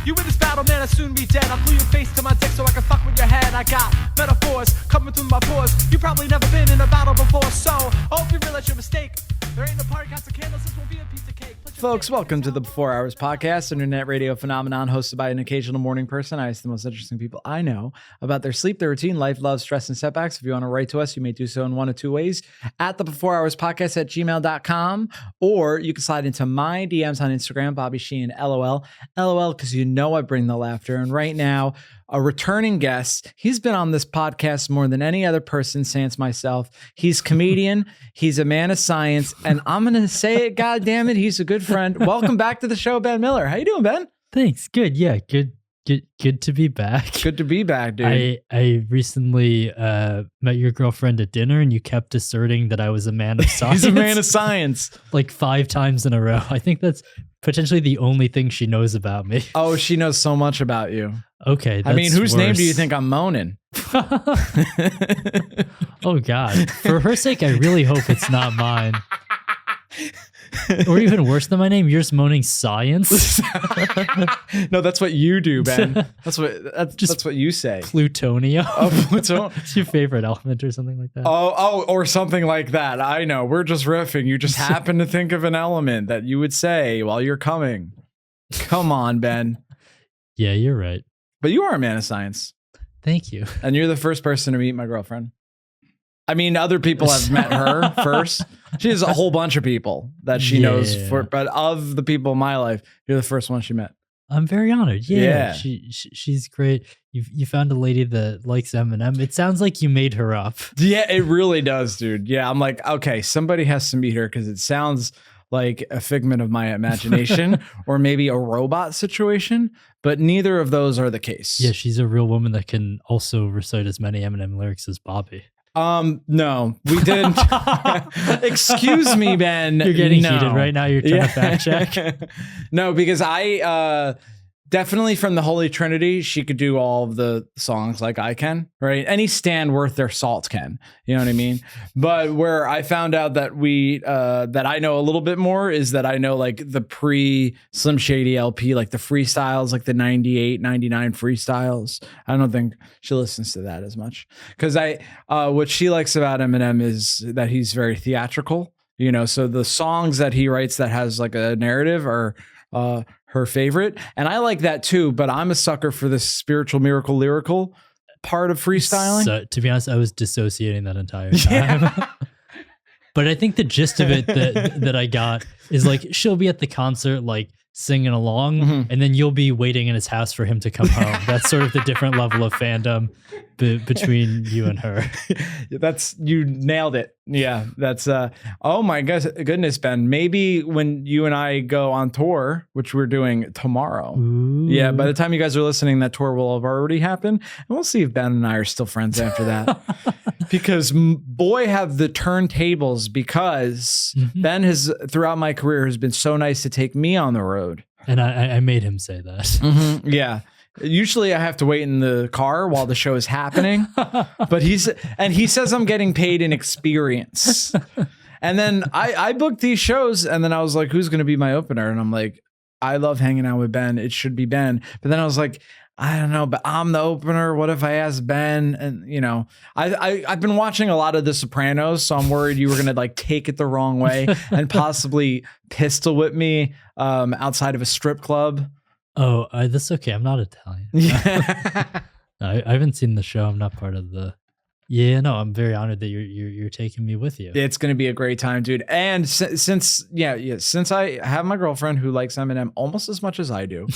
You win this battle, man, I'll soon be dead. I'll glue your face to my dick so I can fuck with your head. I got metaphors coming through my pores. You probably never been in a battle before, so I hope you realize your mistake. There ain't no party, got some candles, this will be a piece of cake. Folks, welcome to the Before Hours podcast, internet radio phenomenon hosted by an occasional morning person. I ask the most interesting people I know about their sleep, their routine, life, love, stress, and setbacks. If you want to write to us, you may do so in one of two ways. At the Before Hours podcast at gmail.com, or you can slide into my DMs on Instagram, Bobby Sheehan, LOL. LOL, because you know I bring the laughter. And right now, a returning guest. He's been on this podcast more than any other person since myself. He's comedian. He's a man of science. And I'm going to say it, God damn it, he's a good friend. Welcome back to the show, Ben Miller. How you doing, Ben? Thanks. Good. Yeah. Good to be back. Good to be back, dude. I recently met your girlfriend at dinner, and you kept asserting that I was a man of science. He's a man of science. Like 5 times in a row. I think that's potentially the only thing she knows about me. Oh, she knows so much about you. Okay. I mean, whose name do you worse. think I'm moaning? Oh, God. For her sake, I really hope it's not mine. Or even worse than my name, you're just moaning science. No, that's what you do, Ben. That's what you say. Plutonium. Oh, Pluton- It's your favorite element or something like that. Oh, or something like that. I know. We're just riffing. You just happen to think of an element that you would say while you're coming. Come on, Ben. Yeah, you're right. But you are a man of science. Thank you. And you're the first person to meet my girlfriend. I mean, other people have met her first. She has a whole bunch of people that she knows, but of the people in my life, you're the first one she met. I'm very honored. Yeah. She's great. You found a lady that likes Eminem. It sounds like you made her up. Yeah, it really does, dude. Yeah, I'm like, okay, somebody has to meet her because it sounds like a figment of my imagination or maybe a robot situation, but neither of those are the case. Yeah, she's a real woman that can also recite as many Eminem lyrics as Bobby. No, we didn't. Excuse me, Ben. You're getting heated right now. You're trying to fact check. No, because I definitely from the Holy Trinity, she could do all of the songs like I can, right? Any stand worth their salt can, you know what I mean? But where I found out that that I know a little bit more is that I know like the pre Slim Shady LP, like the freestyles, like the 98, 99 freestyles. I don't think she listens to that as much because what she likes about Eminem is that he's very theatrical, you know? So the songs that he writes that has like a narrative are, her favorite. And I like that too, but I'm a sucker for the spiritual miracle lyrical part of freestyling. So, to be honest, I was dissociating that entire time. Yeah. But I think the gist of it that I got is like, she'll be at the concert, like singing along, and then you'll be waiting in his house for him to come home. That's sort of the different level of fandom between you and her. You nailed it. Yeah, that's oh my goodness, Ben. Maybe when you and I go on tour, which we're doing tomorrow. Ooh. Yeah, by the time you guys are listening, that tour will have already happened, and we'll see if Ben and I are still friends after that. Because boy, have the turntables, because Ben has throughout my career has been so nice to take me on the road. And I made him say that. Yeah. Usually I have to wait in the car while the show is happening, but he says I'm getting paid in experience. And then I booked these shows, and then I was like, who's going to be my opener? And I'm like, I love hanging out with Ben. It should be Ben. But then I was like, I don't know, but I'm the opener. What if I ask Ben? And you know, I've been watching a lot of The Sopranos, so I'm worried you were gonna like take it the wrong way and possibly pistol whip me outside of a strip club. Oh, that's okay. I'm not Italian. Yeah. I haven't seen the show. I'm not part of the. Yeah, no, I'm very honored that you're taking me with you. It's going to be a great time, dude. And since I have my girlfriend who likes Eminem almost as much as I do,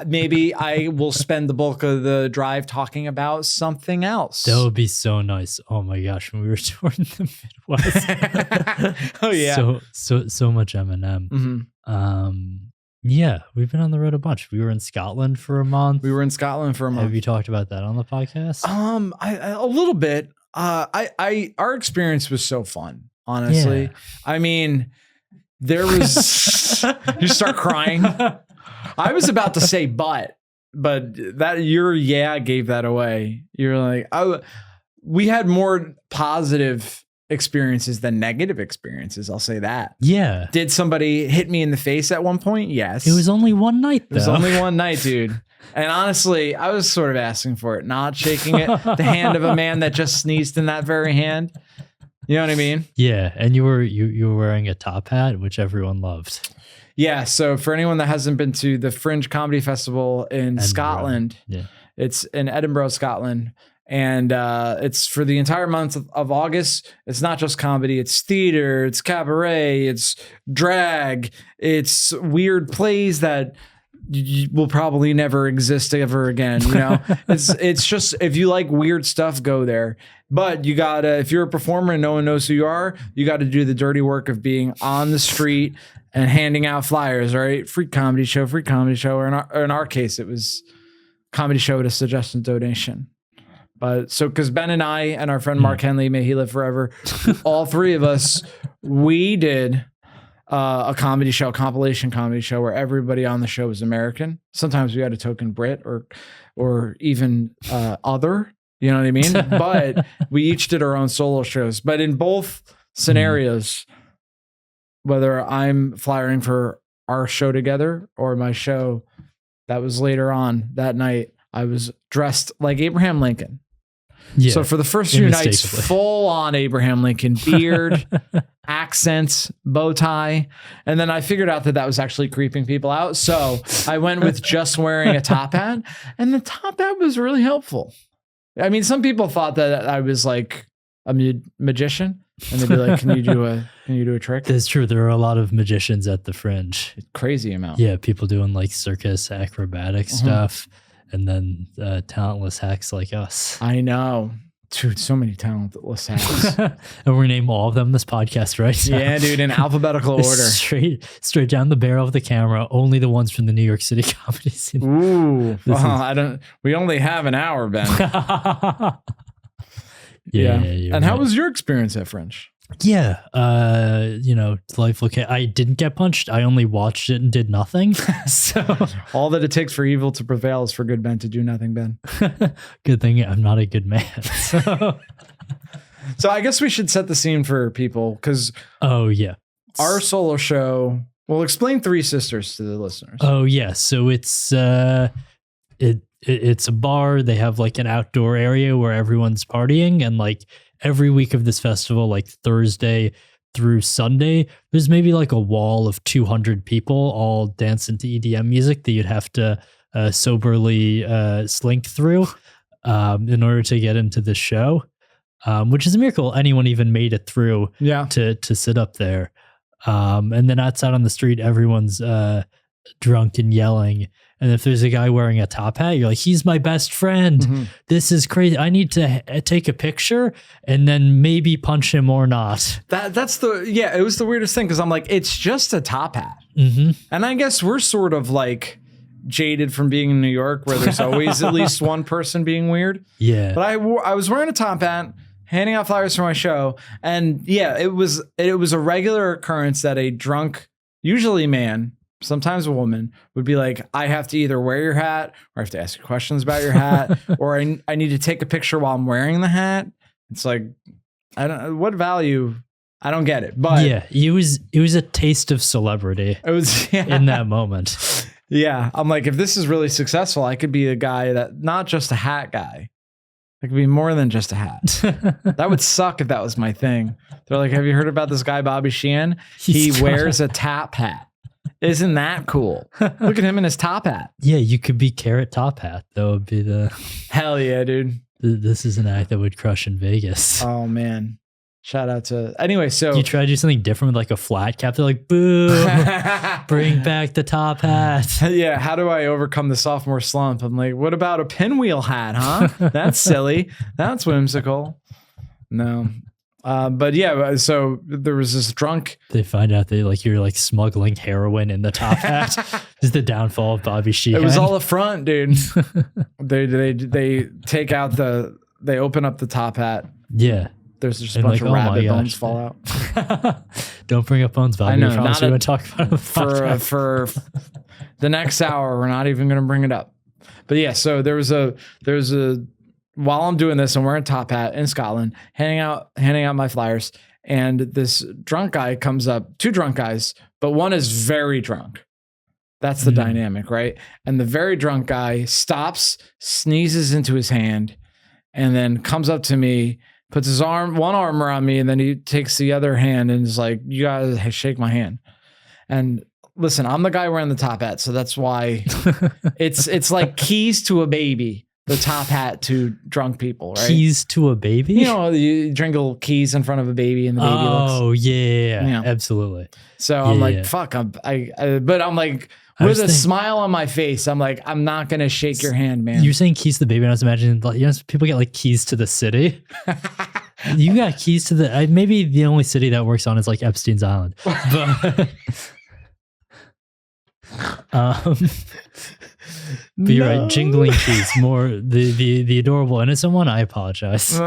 maybe I will spend the bulk of the drive talking about something else. That would be so nice. Oh my gosh, when we were touring the Midwest. Oh yeah, so much Eminem. Yeah, we've been on the road a bunch. We were in Scotland for a month. Have you talked about that on the podcast? A little bit. Our experience was so fun, honestly. Yeah. I mean, there was you start crying. I was about to say but that your gave that away. You're like, we had more positive experiences than negative experiences. I'll say that. Yeah. Did somebody hit me in the face at one point? Yes. It was only one night, though. It was only one night, dude. And honestly, I was sort of asking for it, not shaking it. The hand of a man that just sneezed in that very hand. You know what I mean? Yeah. And you were wearing a top hat, which everyone loved. Yeah. So for anyone that hasn't been to the Fringe Comedy Festival in Edinburgh. Scotland, Yeah. it's in Edinburgh, Scotland. And it's for the entire month of August. It's not just comedy. It's theater. It's cabaret. It's drag. It's weird plays that will probably never exist ever again. You know, it's just, if you like weird stuff, go there. But you gotta, if you're a performer and no one knows who you are, you got to do the dirty work of being on the street and handing out flyers. Right, free comedy show. Or in our case, it was comedy show at a suggested donation. But so, because Ben and I and our friend Mark Henley, may he live forever, all three of us, we did a comedy show, compilation comedy show where everybody on the show was American. Sometimes we had a token Brit or even other, you know what I mean? But we each did our own solo shows. But in both scenarios, whether I'm flyering for our show together or my show that was later on that night, I was dressed like Abraham Lincoln. Yeah. So for the first few nights, full on Abraham Lincoln, beard, accents, bow tie. And then I figured out that was actually creeping people out. So I went with just wearing a top hat, and the top hat was really helpful. I mean, some people thought that I was like a magician, and they'd be like, can you do a trick? That's true. There are a lot of magicians at the Fringe. Crazy amount. Yeah. People doing like circus acrobatic stuff. And then talentless hacks like us. I know. Dude, so many talentless hacks. And we're name all of them this podcast, right? Yeah, dude, in alphabetical order. Straight down the barrel of the camera. Only the ones from the New York City comedy scene. Ooh. We only have an hour, Ben. Yeah. And how was your experience at Fringe? Yeah. Delightful. I didn't get punched. I only watched it and did nothing. So all that it takes for evil to prevail is for good men to do nothing, Ben. Good thing I'm not a good man. So I guess we should set the scene for people because our solo show, we'll explain Three Sisters to the listeners. Oh yeah. So it's it's a bar. They have like an outdoor area where everyone's partying, and like every week of this festival, like Thursday through Sunday, there's maybe like a wall of 200 people all dancing to EDM music that you'd have to soberly slink through in order to get into the show, which is a miracle anyone even made it through to sit up there. And then outside on the street, everyone's drunk and yelling. And if there's a guy wearing a top hat, you're like, he's my best friend. Mm-hmm. This is crazy. I need to take a picture and then maybe punch him or not. It was the weirdest thing because I'm like, it's just a top hat. Mm-hmm. And I guess we're sort of like jaded from being in New York where there's always at least one person being weird. Yeah. But I was wearing a top hat, handing out flyers for my show. And yeah, it was a regular occurrence that a drunk, usually man, sometimes a woman, would be like, I have to either wear your hat or I have to ask you questions about your hat or I need to take a picture while I'm wearing the hat. It's like, I don't, what value? I don't get it. But yeah, it was a taste of celebrity. It was in that moment. Yeah. I'm like, if this is really successful, I could be a guy that, not just a hat guy. I could be more than just a hat. That would suck if that was my thing. They're like, have you heard about this guy, Bobby Sheehan? He wears a top hat. Isn't that cool? Look at him in his top hat. Yeah, you could be Carrot Top Hat. That would be the... Hell yeah, dude. This is an act that would crush in Vegas. Oh, man. Shout out to... Anyway, so... You try to do something different with like a flat cap. They're like, boo, bring back the top hat. Yeah, how do I overcome the sophomore slump? I'm like, what about a pinwheel hat, huh? That's silly. That's whimsical. No. But yeah, so there was this drunk. They find out you're like smuggling heroin in the top hat. Is the downfall of Bobby Sheehan. It was all a front, dude. They take out they open up the top hat. Yeah. There's just a bunch of rabbit bones fall out. Don't bring up bones, Bobby. I know. We promise we won't talk about it for the next hour. We're not even going to bring it up. But yeah, so there was a while I'm doing this, I'm wearing a top hat in Scotland, handing out my flyers, and this drunk guy comes up, 2 drunk guys, but one is very drunk. That's the dynamic, right? And the very drunk guy stops, sneezes into his hand, and then comes up to me, puts his one arm around me, and then he takes the other hand and is like, "You gotta shake my hand." And listen, I'm the guy wearing the top hat, so that's why it's like keys to a baby. The top hat to drunk people, right? Keys to a baby? You know, you drink little keys in front of a baby and the baby looks. Oh, yeah, absolutely. So I'm like, fuck, but I'm like, with a smile on my face, I'm like, I'm not going to shake your hand, man. You're saying keys to the baby, and I was imagining, like, you know, people get like keys to the city. You got keys to the, maybe the only city that works on is like Epstein's Island. But you're right, jingling keys, more the adorable innocent one. I apologize.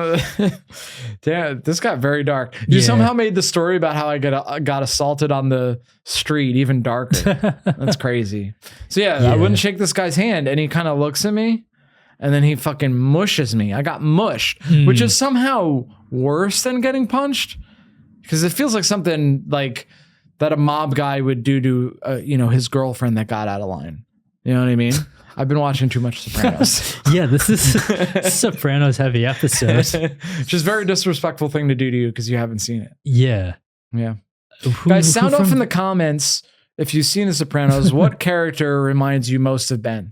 Damn, this got very dark. You somehow made the story about how I got assaulted on the street even darker. That's crazy. So I wouldn't shake this guy's hand, and he kind of looks at me, and then he fucking mushes me. I got mushed, which is somehow worse than getting punched, because it feels like something like that a mob guy would do to his girlfriend that got out of line. You know what I mean? I've been watching too much Sopranos. Yeah, this is Sopranos heavy episode. Just very disrespectful thing to do to you because you haven't seen it. Yeah. Yeah. Guys, sound off in the comments if you've seen The Sopranos. What character reminds you most of Ben?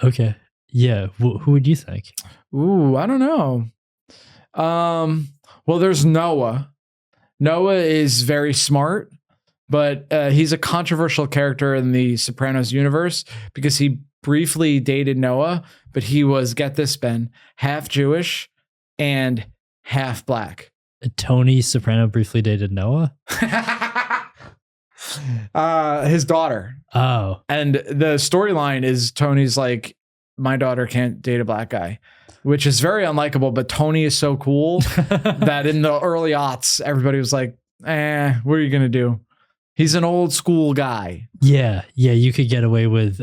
Okay. Yeah. Who would you think? Ooh, I don't know. Well, there's Noah. Noah is very smart. But he's a controversial character in the Sopranos universe because he briefly dated Noah, but he was, get this, Ben, half Jewish and half black. Tony Soprano briefly dated Noah? His daughter. Oh. And the storyline is Tony's like, my daughter can't date a black guy, which is very unlikable, but Tony is so cool that in the early aughts, everybody was like, what are you going to do? He's an old school guy. Yeah, you could get away with,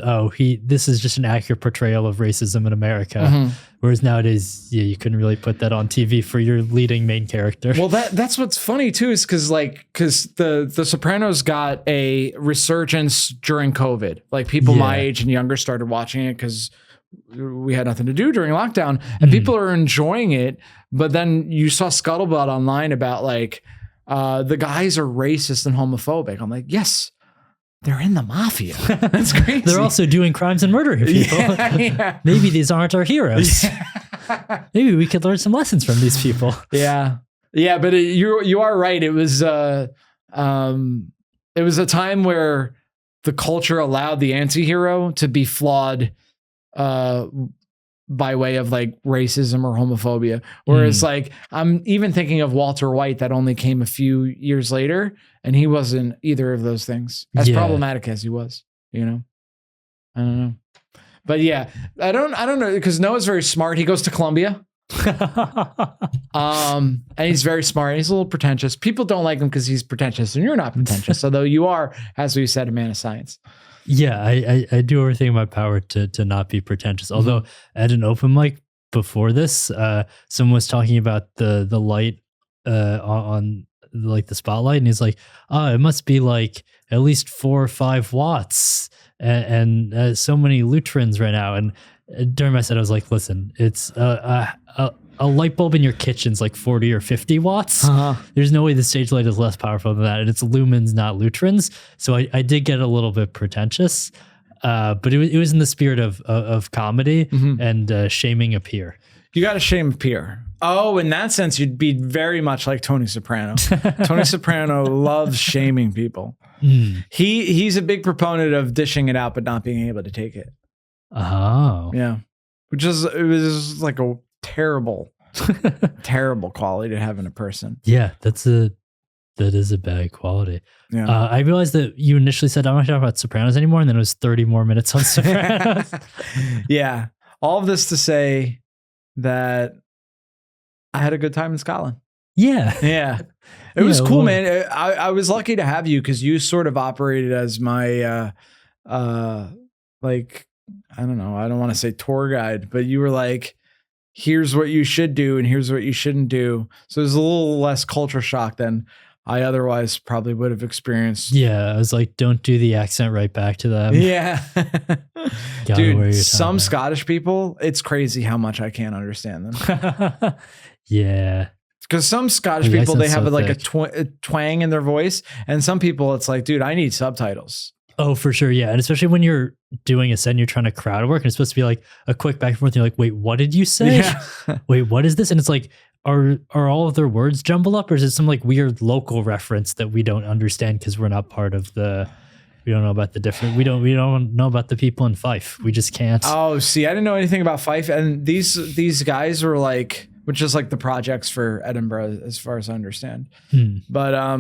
this is just an accurate portrayal of racism in America. Mm-hmm. Whereas nowadays, you couldn't really put that on TV for your leading main character. Well, that's what's funny too, is because the Sopranos got a resurgence during COVID. Like people my age and younger started watching it because we had nothing to do during lockdown, and people are enjoying it. But then you saw scuttlebutt online about like, the guys are racist and homophobic. I'm like, yes, they're in the mafia. That's crazy. They're also doing crimes and murdering people. Yeah. Maybe these aren't our heroes. Maybe we could learn some lessons from these people. Yeah. But you are right. It was a time where the culture allowed the anti-hero to be flawed, by way of like racism or homophobia. Whereas like, I'm even thinking of Walter White that only came a few years later, and he wasn't either of those things, as problematic as he was, I don't know. But yeah, I don't know, because Noah's very smart. He goes to Columbia. And he's very smart. He's a little pretentious. People don't like him because he's pretentious, and you're not pretentious, although you are, as we said, a man of science. Yeah, I do everything in my power to not be pretentious. Although at an open mic before this, someone was talking about the light on like the spotlight, and he's like, "Oh, it must be like at least 4 or 5 watts, and so many lutherans right now." And during my set, I was like, "Listen, it's a light bulb in your kitchen's like 40 or 50 watts. There's no way the stage light is less powerful than that. And it's lumens, not lutherans." So I did get a little bit pretentious, but it was in the spirit of comedy and shaming a peer. You got to shame a peer. Oh, in that sense, you'd be very much like Tony Soprano. Tony Soprano loves shaming people. He's a big proponent of dishing it out, but not being able to take it. Oh. Yeah. It was like a terrible quality to have in a person. Yeah, that is a bad quality. Yeah. I realized that you initially said, I'm not talking about Sopranos anymore, and then it was 30 more minutes on Sopranos. Yeah. All of this to say that I had a good time in Scotland. Yeah. Yeah. It was cool, man. I was lucky to have you because you sort of operated as my, like, I don't know. I don't want to say tour guide, but you were like, here's what you should do and here's what you shouldn't do. So there's a little less culture shock than I otherwise probably would have experienced. Yeah, I was like, don't do the accent right back to them. Yeah. Gotta wear your Dude, tie some back. Scottish people, it's crazy how much I can't understand them. Yeah. Because some Scottish The people, they accent's have so like thick. a twang in their voice. And some people, it's like, dude, I need subtitles. Oh, for sure. Yeah. And especially when you're doing a set and you're trying to crowd work and it's supposed to be like a quick back and forth. And you're like, wait, what did you say? Yeah. Wait, what is this? And it's like, are all of their words jumbled up, or is it some like weird local reference that we don't understand because we're not part of we don't know about the different, we don't know about the people in Fife. We just can't. Oh, see, I didn't know anything about Fife. And these guys were like, which is like the projects for Edinburgh, as far as I understand. But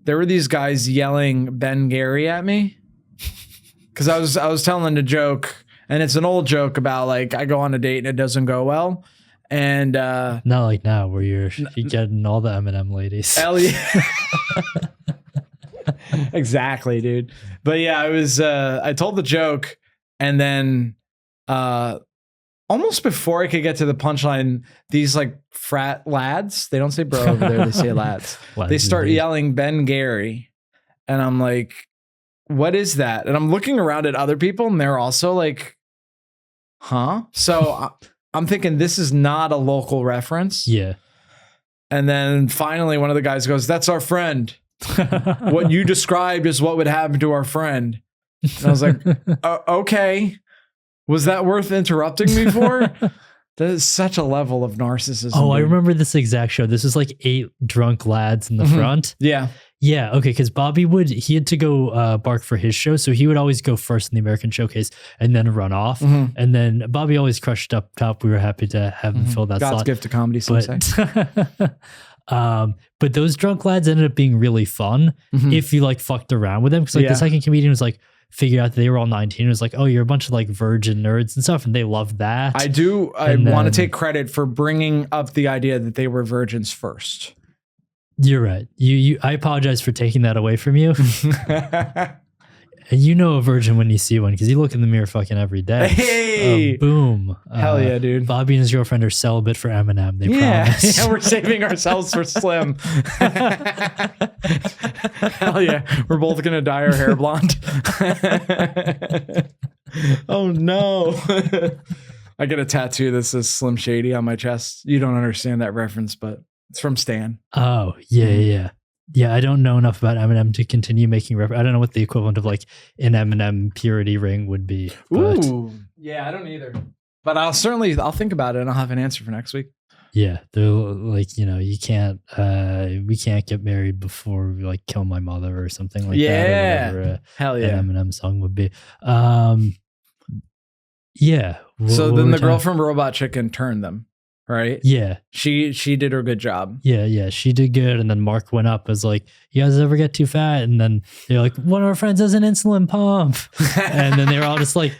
there were these guys yelling Ben Gary at me because I was telling a joke, and it's an old joke about like I go on a date and it doesn't go well, and Not like now where you're getting all the Eminem ladies. hell yeah. Exactly, dude. But yeah, I told the joke, and then almost before I could get to the punchline, these like frat lads, they don't say bro over there, they say lads. They start yelling Ben Gary, and I'm like, what is that? And I'm looking around at other people, and they're also like, huh? So I'm thinking this is not a local reference. Yeah. And then finally one of the guys goes, that's our friend. What you described is what would happen to our friend. And I was like, okay. Was that worth interrupting me for? That is such a level of narcissism. Oh, I dude. remember this exact show. This was like 8 drunk lads in the front. Yeah. Yeah, okay, because Bobby he had to go bark for his show, so he would always go first in the American Showcase and then run off. And then Bobby always crushed up top. We were happy to have him fill that God's slot. gift to comedy, some say. But those drunk lads ended up being really fun if you like fucked around with them. Because like the second comedian was like, figured out that they were all 19. It was like, oh, you're a bunch of like virgin nerds and stuff. And they loved that. I want to take credit for bringing up the idea that they were virgins first. You're right. I apologize for taking that away from you. And you know a virgin when you see one because you look in the mirror fucking every day. Hey! Boom. Hell yeah, dude. Bobby and his girlfriend are celibate for Eminem. They promise. Yeah, we're saving ourselves for Slim. Hell yeah. We're both going to dye our hair blonde. Oh, no. I get a tattoo that says Slim Shady on my chest. You don't understand that reference, but it's from Stan. Oh, yeah. Yeah, I don't know enough about Eminem to continue making reference. I don't know what the equivalent of like an Eminem purity ring would be. But Ooh. Yeah, I don't either. But I'll think about it and I'll have an answer for next week. yeah, they're like, you can't, we can't get married before we like kill my mother or something like that. Yeah. Or whatever Hell yeah. an Eminem song would be. Yeah. So then the girl from Robot Chicken turned them, right? Yeah. She did her good job. Yeah, she did good. And then Mark went up as like, you guys ever get too fat? And then they're like, one of our friends has an insulin pump. And then they were all just like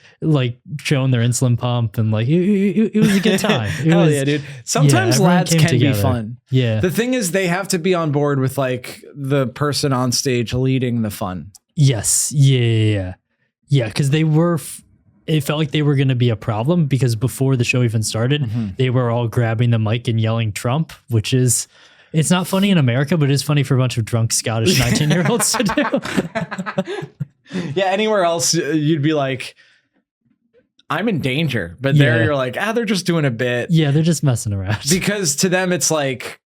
showing their insulin pump and like, it was a good time. Hell yeah, dude. Sometimes everyone lads came can together. be fun. Yeah. The thing is they have to be on board with like the person on stage leading the fun. Yes. Yeah. Because it felt like they were going to be a problem because before the show even started, they were all grabbing the mic and yelling Trump, which is, it's not funny in America, but it is funny for a bunch of drunk Scottish 19-year-olds to do. Yeah, anywhere else you'd be like, I'm in danger. But there Yeah. you're like, they're just doing a bit. Yeah, they're just messing around. Because to them, it's like,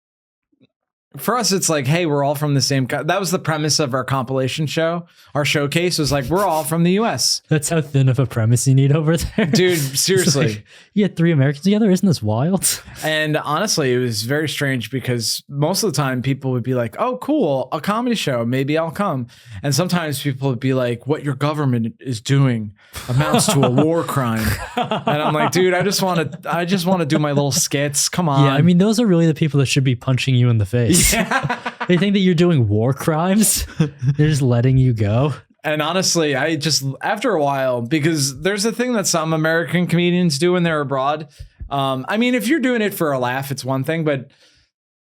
for us, it's like, hey, we're all from the same. That was the premise of our compilation show. Our showcase was like, we're all from the U.S. That's how thin of a premise you need over there. Dude, It's seriously. like, you had 3 Americans together? Isn't this wild? And honestly, it was very strange because most of the time people would be like, oh, cool, a comedy show. Maybe I'll come. And sometimes people would be like, what your government is doing amounts to a war crime. And I'm like, dude, I just want to do my little skits. Come on. Yeah, I mean, those are really the people that should be punching you in the face. Yeah. They think that you're doing war crimes. They're just letting you go. And honestly, I just, after a while, because there's a thing that some American comedians do when they're abroad. I mean, if you're doing it for a laugh, it's one thing, but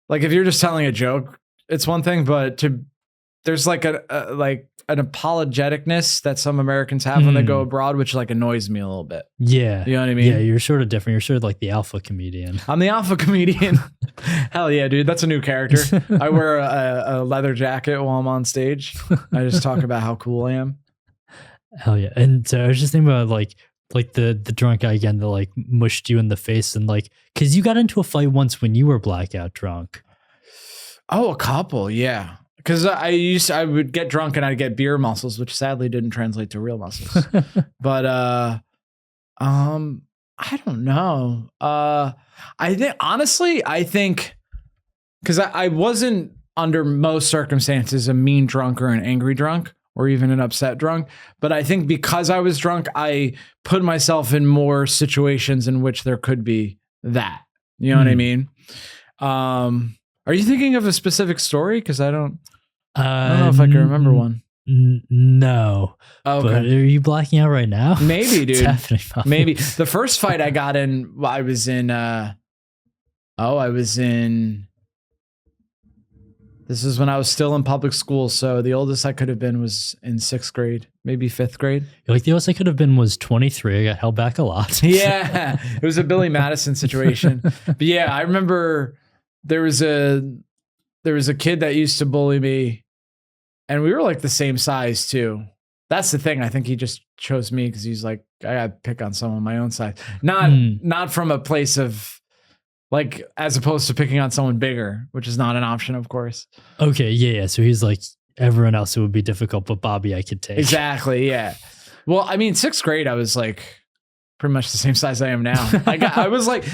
like if you're just telling a joke, it's one thing, but to there's like an apologeticness that some Americans have when they go abroad, which like annoys me a little bit. Yeah. You know what I mean? Yeah, you're sort of different. You're sort of like the alpha comedian. I'm the alpha comedian. Hell yeah, dude. That's a new character. I wear a leather jacket while I'm on stage. I just talk about how cool I am. Hell yeah. And so I was just thinking about like the drunk guy again that like mushed you in the face and like, cause you got into a fight once when you were blackout drunk. Oh, a couple. Yeah. Cause I would get drunk and I'd get beer muscles, which sadly didn't translate to real muscles. But, I don't know. I think cause I wasn't under most circumstances a mean drunk or an angry drunk, or even an upset drunk. But I think because I was drunk, I put myself in more situations in which there could be that. You know what I mean? Are you thinking of a specific story? Because I don't know if I can remember one. No. Okay. But are you blacking out right now? Maybe, dude. Definitely not. Maybe. The first fight I got in, this is when I was still in public school. So the oldest I could have been was in 6th grade, maybe 5th grade. Like the oldest I could have been was 23. I got held back a lot. Yeah. It was a Billy Madison situation. But yeah, I remember there was a kid that used to bully me, and we were like the same size too. That's the thing. I think he just chose me because he's like, I gotta pick on someone my own size. Not from a place of like, as opposed to picking on someone bigger, which is not an option, of course. Okay, yeah. So he's like, everyone else it would be difficult, but Bobby I could take. Exactly, yeah. Well, I mean, 6th grade, I was like pretty much the same size I am now. I was like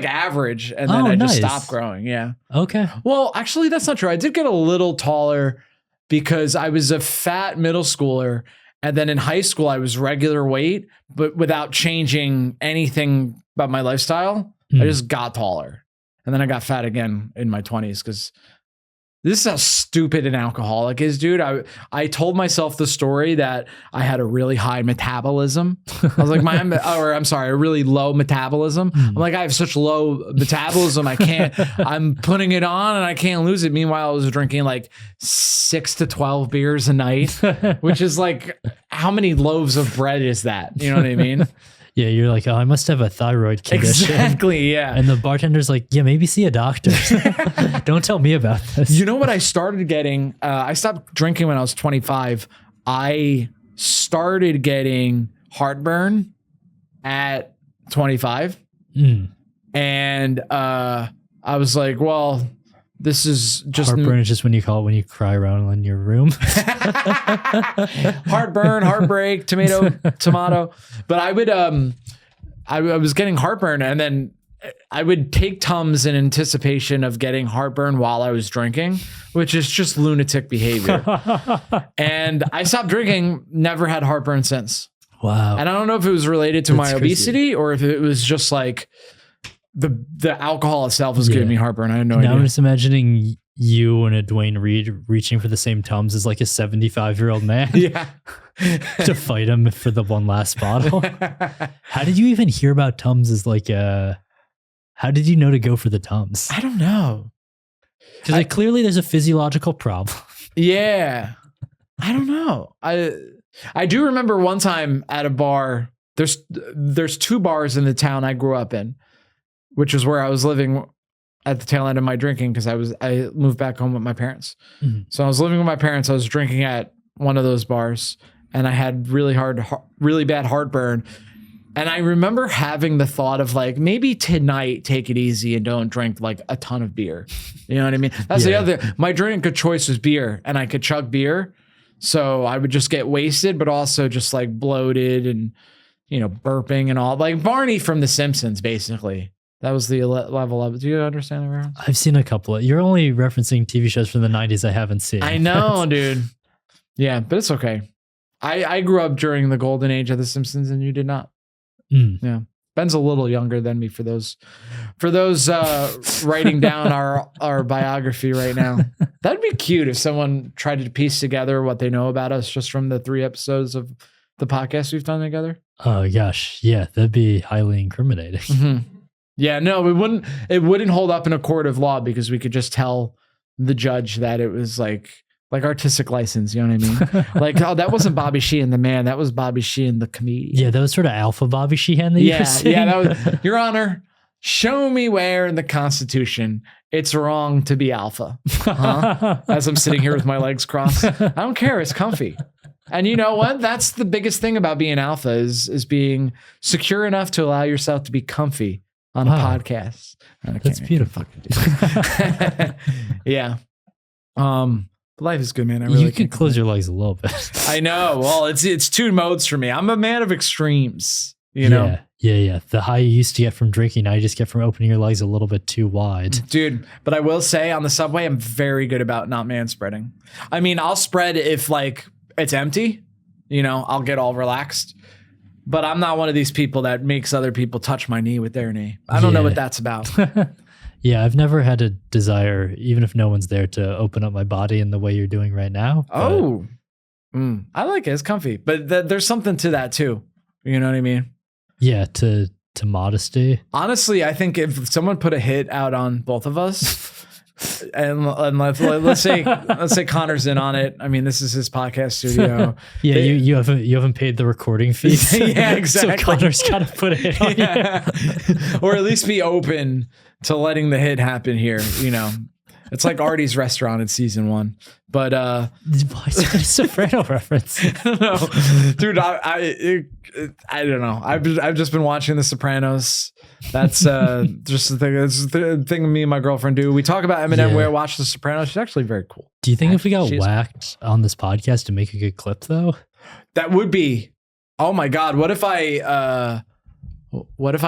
average, and then I just stopped growing. Yeah. Okay. Well, actually, that's not true. I did get a little taller because I was a fat middle schooler, and then in high school I was regular weight, but without changing anything about my lifestyle. I just got taller, and then I got fat again in my 20s because this is how stupid an alcoholic is, dude. I told myself the story that I had a really high metabolism. I was like, a really low metabolism. I'm like, I have such low metabolism. I'm putting it on and I can't lose it. Meanwhile, I was drinking like 6 to 12 beers a night, which is like, how many loaves of bread is that? You know what I mean? Yeah, you're like, oh, I must have a thyroid condition. Exactly, yeah. And the bartender's like, yeah, maybe see a doctor. Don't tell me about this. You know what I started getting? I stopped drinking when I was 25. I started getting heartburn at 25. And I was like, well, this is just heartburn is just when you cry around in your room. Heartburn, heartbreak, tomato. But I would I was getting heartburn, and then I would take Tums in anticipation of getting heartburn while I was drinking, which is just lunatic behavior. And I stopped drinking, never had heartburn since. Wow. And I don't know if it was related to my obesity or if it was just like the alcohol itself was giving me heartburn. I had no idea. Now I'm just imagining you and a Dwayne Reed reaching for the same Tums as like a 75-year-old man. Yeah. To fight him for the one last bottle. How did you even hear about Tums as like how did you know to go for the Tums? I don't know. Because like, clearly there's a physiological problem. Yeah. I don't know. I do remember one time at a bar, there's 2 bars in the town I grew up in, which is where I was living at the tail end of my drinking because I moved back home with my parents. Mm-hmm. So I was living with my parents. I was drinking at one of those bars, and I had really bad heartburn. And I remember having the thought of like, maybe tonight take it easy and don't drink like a ton of beer. You know what I mean? That's the other. My drink of choice was beer, and I could chug beer. So I would just get wasted, but also just like bloated and, burping and all, like Barney from The Simpsons, basically. That was the level of it. Do you understand that? I've seen a couple. You're only referencing TV shows from the 90s I haven't seen. I know, dude. Yeah, but it's okay. I grew up during the golden age of The Simpsons, and you did not. Yeah. Ben's a little younger than me for those writing down our biography right now. That'd be cute if someone tried to piece together what they know about us just from the 3 episodes of the podcast we've done together. Oh gosh. Yeah, that'd be highly incriminating. Mm-hmm. Yeah, no, it wouldn't hold up in a court of law because we could just tell the judge that it was like like artistic license. You know what I mean? Like, oh, that wasn't Bobby Sheehan the man. That was Bobby Sheehan the comedian. Yeah, that was sort of alpha Bobby Sheehan that you were saying. Yeah, that was, Your Honor, show me where in the Constitution it's wrong to be alpha. As I'm sitting here with my legs crossed. I don't care. It's comfy. And you know what? That's the biggest thing about being alpha is being secure enough to allow yourself to be comfy on a podcast. That's beautiful. Yeah. Life is good, man. I really you can close your legs a little bit. I know. Well, it's two modes for me. I'm a man of extremes, you know? Yeah. The high you used to get from drinking, now you just get from opening your legs a little bit too wide. Dude, but I will say on the subway, I'm very good about not man spreading. I mean, I'll spread if like it's empty, you know, I'll get all relaxed. But I'm not one of these people that makes other people touch my knee with their knee. I don't know what that's about. Yeah, I've never had a desire, even if no one's there, to open up my body in the way you're doing right now. Oh, I like it. It's comfy. But there's something to that too. You know what I mean? Yeah, to modesty. Honestly, I think if someone put a hit out on both of us, and let's say Connor's in on it. I mean, this is his podcast studio. Yeah, you haven't paid the recording fees. Yeah, exactly. So Connor's got to put a hit on you. Or at least be open to letting the hit happen here. You know, it's like Artie's restaurant in season 1. But why is that a Soprano reference? I don't know, dude. I don't know. I've just been watching The Sopranos. That's just the thing. That's the thing me and my girlfriend do. We talk about Eminem. We watch The Sopranos. She's actually very cool. Do you think if we got whacked on this podcast to make a good clip though? That would be. Oh my God! What if I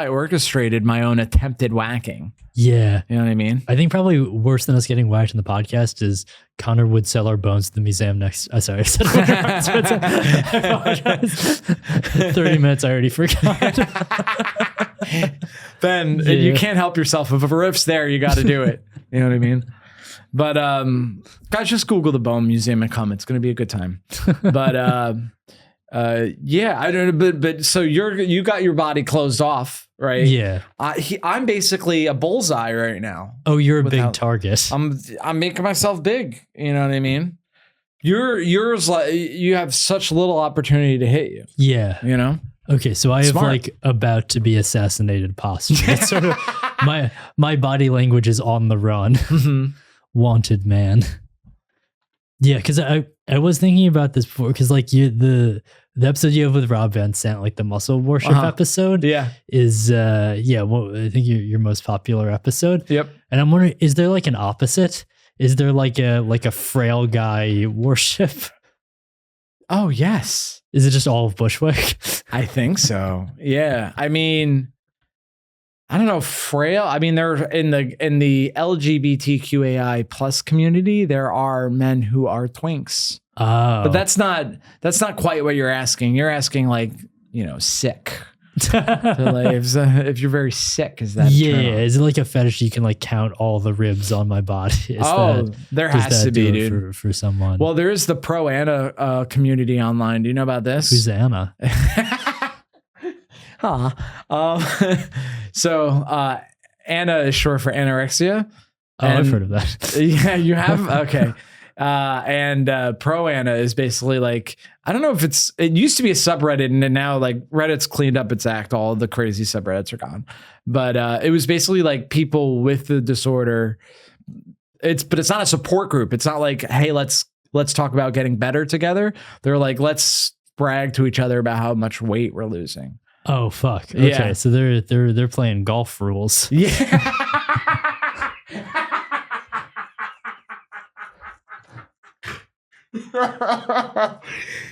orchestrated my own attempted whacking? Yeah. You know what I mean? I think probably worse than us getting whacked in the podcast is Connor would sell our bones to the museum next. Sorry, I said I apologize. 30 minutes, I already forgot. Ben, you can't help yourself. If a riff's there, you got to do it. You know what I mean? But guys, just Google the Bone Museum and come. It's going to be a good time. But yeah, I don't know. But so you got your body closed off. Right. Yeah. I'm basically a bullseye right now. Oh, you're a big target. I'm making myself big. You know what I mean? Yours like you have such little opportunity to hit you. Yeah. You know? Okay, so I have like about to be assassinated posture. It's sort of my body language is on the run. Mm-hmm. Wanted man. Yeah, because I was thinking about this before because like the episode you have with Rob Van Sant, like the muscle worship episode, is well, I think your most popular episode. Yep. And I'm wondering, is there like an opposite? Is there like a frail guy worship? Oh yes. Is it just all of Bushwick? I think so. Yeah. I mean, I don't know, frail. I mean, there in the LGBTQAI plus community, there are men who are twinks. Oh. But that's not quite what you're asking. You're asking like, you know, sick. So like if you're very sick, is that is it like a fetish you can like count all the ribs on my body? There has to be, dude, for someone. Well, there is the pro Anna community online. Do you know about this? Who's Anna? So Anna is short for anorexia. Oh, I've heard of that. Yeah, you have? Okay. And Pro Anna is basically like, I don't know if it used to be a subreddit and now like Reddit's cleaned up its act. All the crazy subreddits are gone. But it was basically like people with the disorder. But it's not a support group. It's not like, hey, let's talk about getting better together. They're like, let's brag to each other about how much weight we're losing. Oh fuck. Okay. Yeah. So they're playing golf rules. Yeah.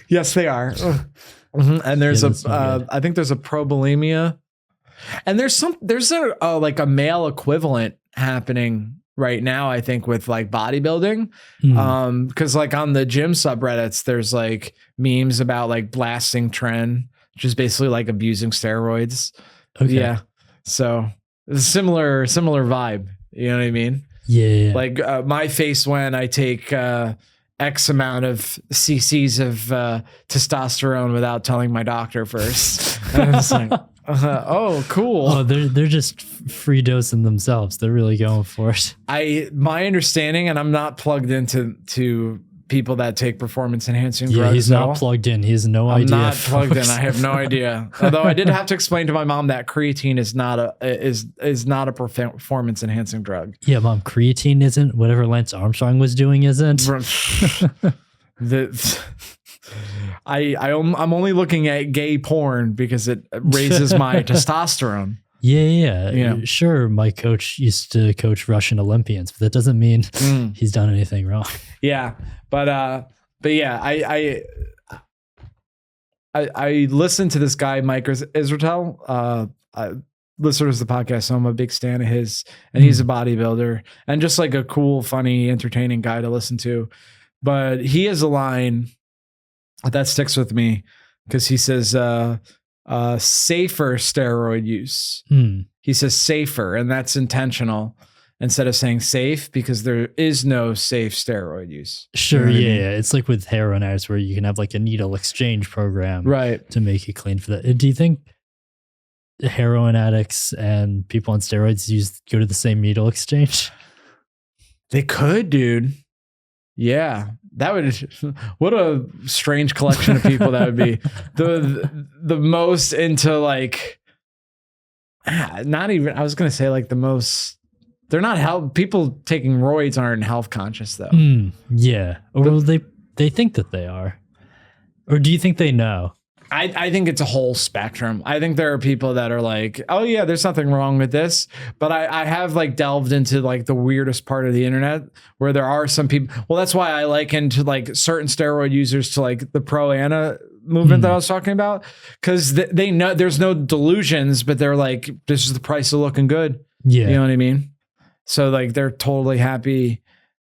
Yes, they are. Mm-hmm. And there's I think there's a pro bulimia, and there's a like a male equivalent happening right now. I think with like bodybuilding, because like on the gym subreddits, there's like memes about like blasting Tren, which is basically like abusing steroids. Okay. Yeah. So it's a similar vibe. You know what I mean? Yeah. Like my face when I take X amount of cc's of testosterone without telling my doctor first. And it's like, oh, cool. Oh, they're just free dosing themselves. They're really going for it. My understanding, and I'm not plugged into people that take performance enhancing Yeah, drugs. he's not plugged in. He has no I'm idea. not plugged in. folks. I have no idea. Although I did have to explain to my mom that creatine is not a performance enhancing drug. Yeah, Mom, creatine isn't. Whatever Lance Armstrong was doing isn't. I'm only looking at gay porn because it raises my testosterone. Yeah. Sure, my coach used to coach Russian Olympians, but that doesn't mean he's done anything wrong. Yeah, but yeah, I listened to this guy, Mike Israetel. Listeners to the podcast, so I'm a big fan of his, and he's a bodybuilder and just like a cool, funny, entertaining guy to listen to. But he has a line that sticks with me because he says, safer steroid use. He says safer, and that's intentional instead of saying safe because there is no safe steroid use. Sure, You know what I mean? yeah. It's like with heroin addicts where you can have like a needle exchange program Right. to make it clean for that. Do you think heroin addicts and people on steroids go to the same needle exchange? They could, dude. Yeah, that would. What a strange collection of people that would be. The most into like, not even. I was gonna say like the most. They're not health. People taking roids aren't health conscious though. Yeah, or they think that they are, or do you think they know? I think it's a whole spectrum. I think there are people that are like, oh yeah, there's nothing wrong with this. But I have like delved into like the weirdest part of the internet where there are some people. Well, that's why I liken to like certain steroid users to like the pro-ana movement that I was talking about. Cause they know there's no delusions, but they're like, this is the price of looking good. Yeah. You know what I mean? So like they're totally happy,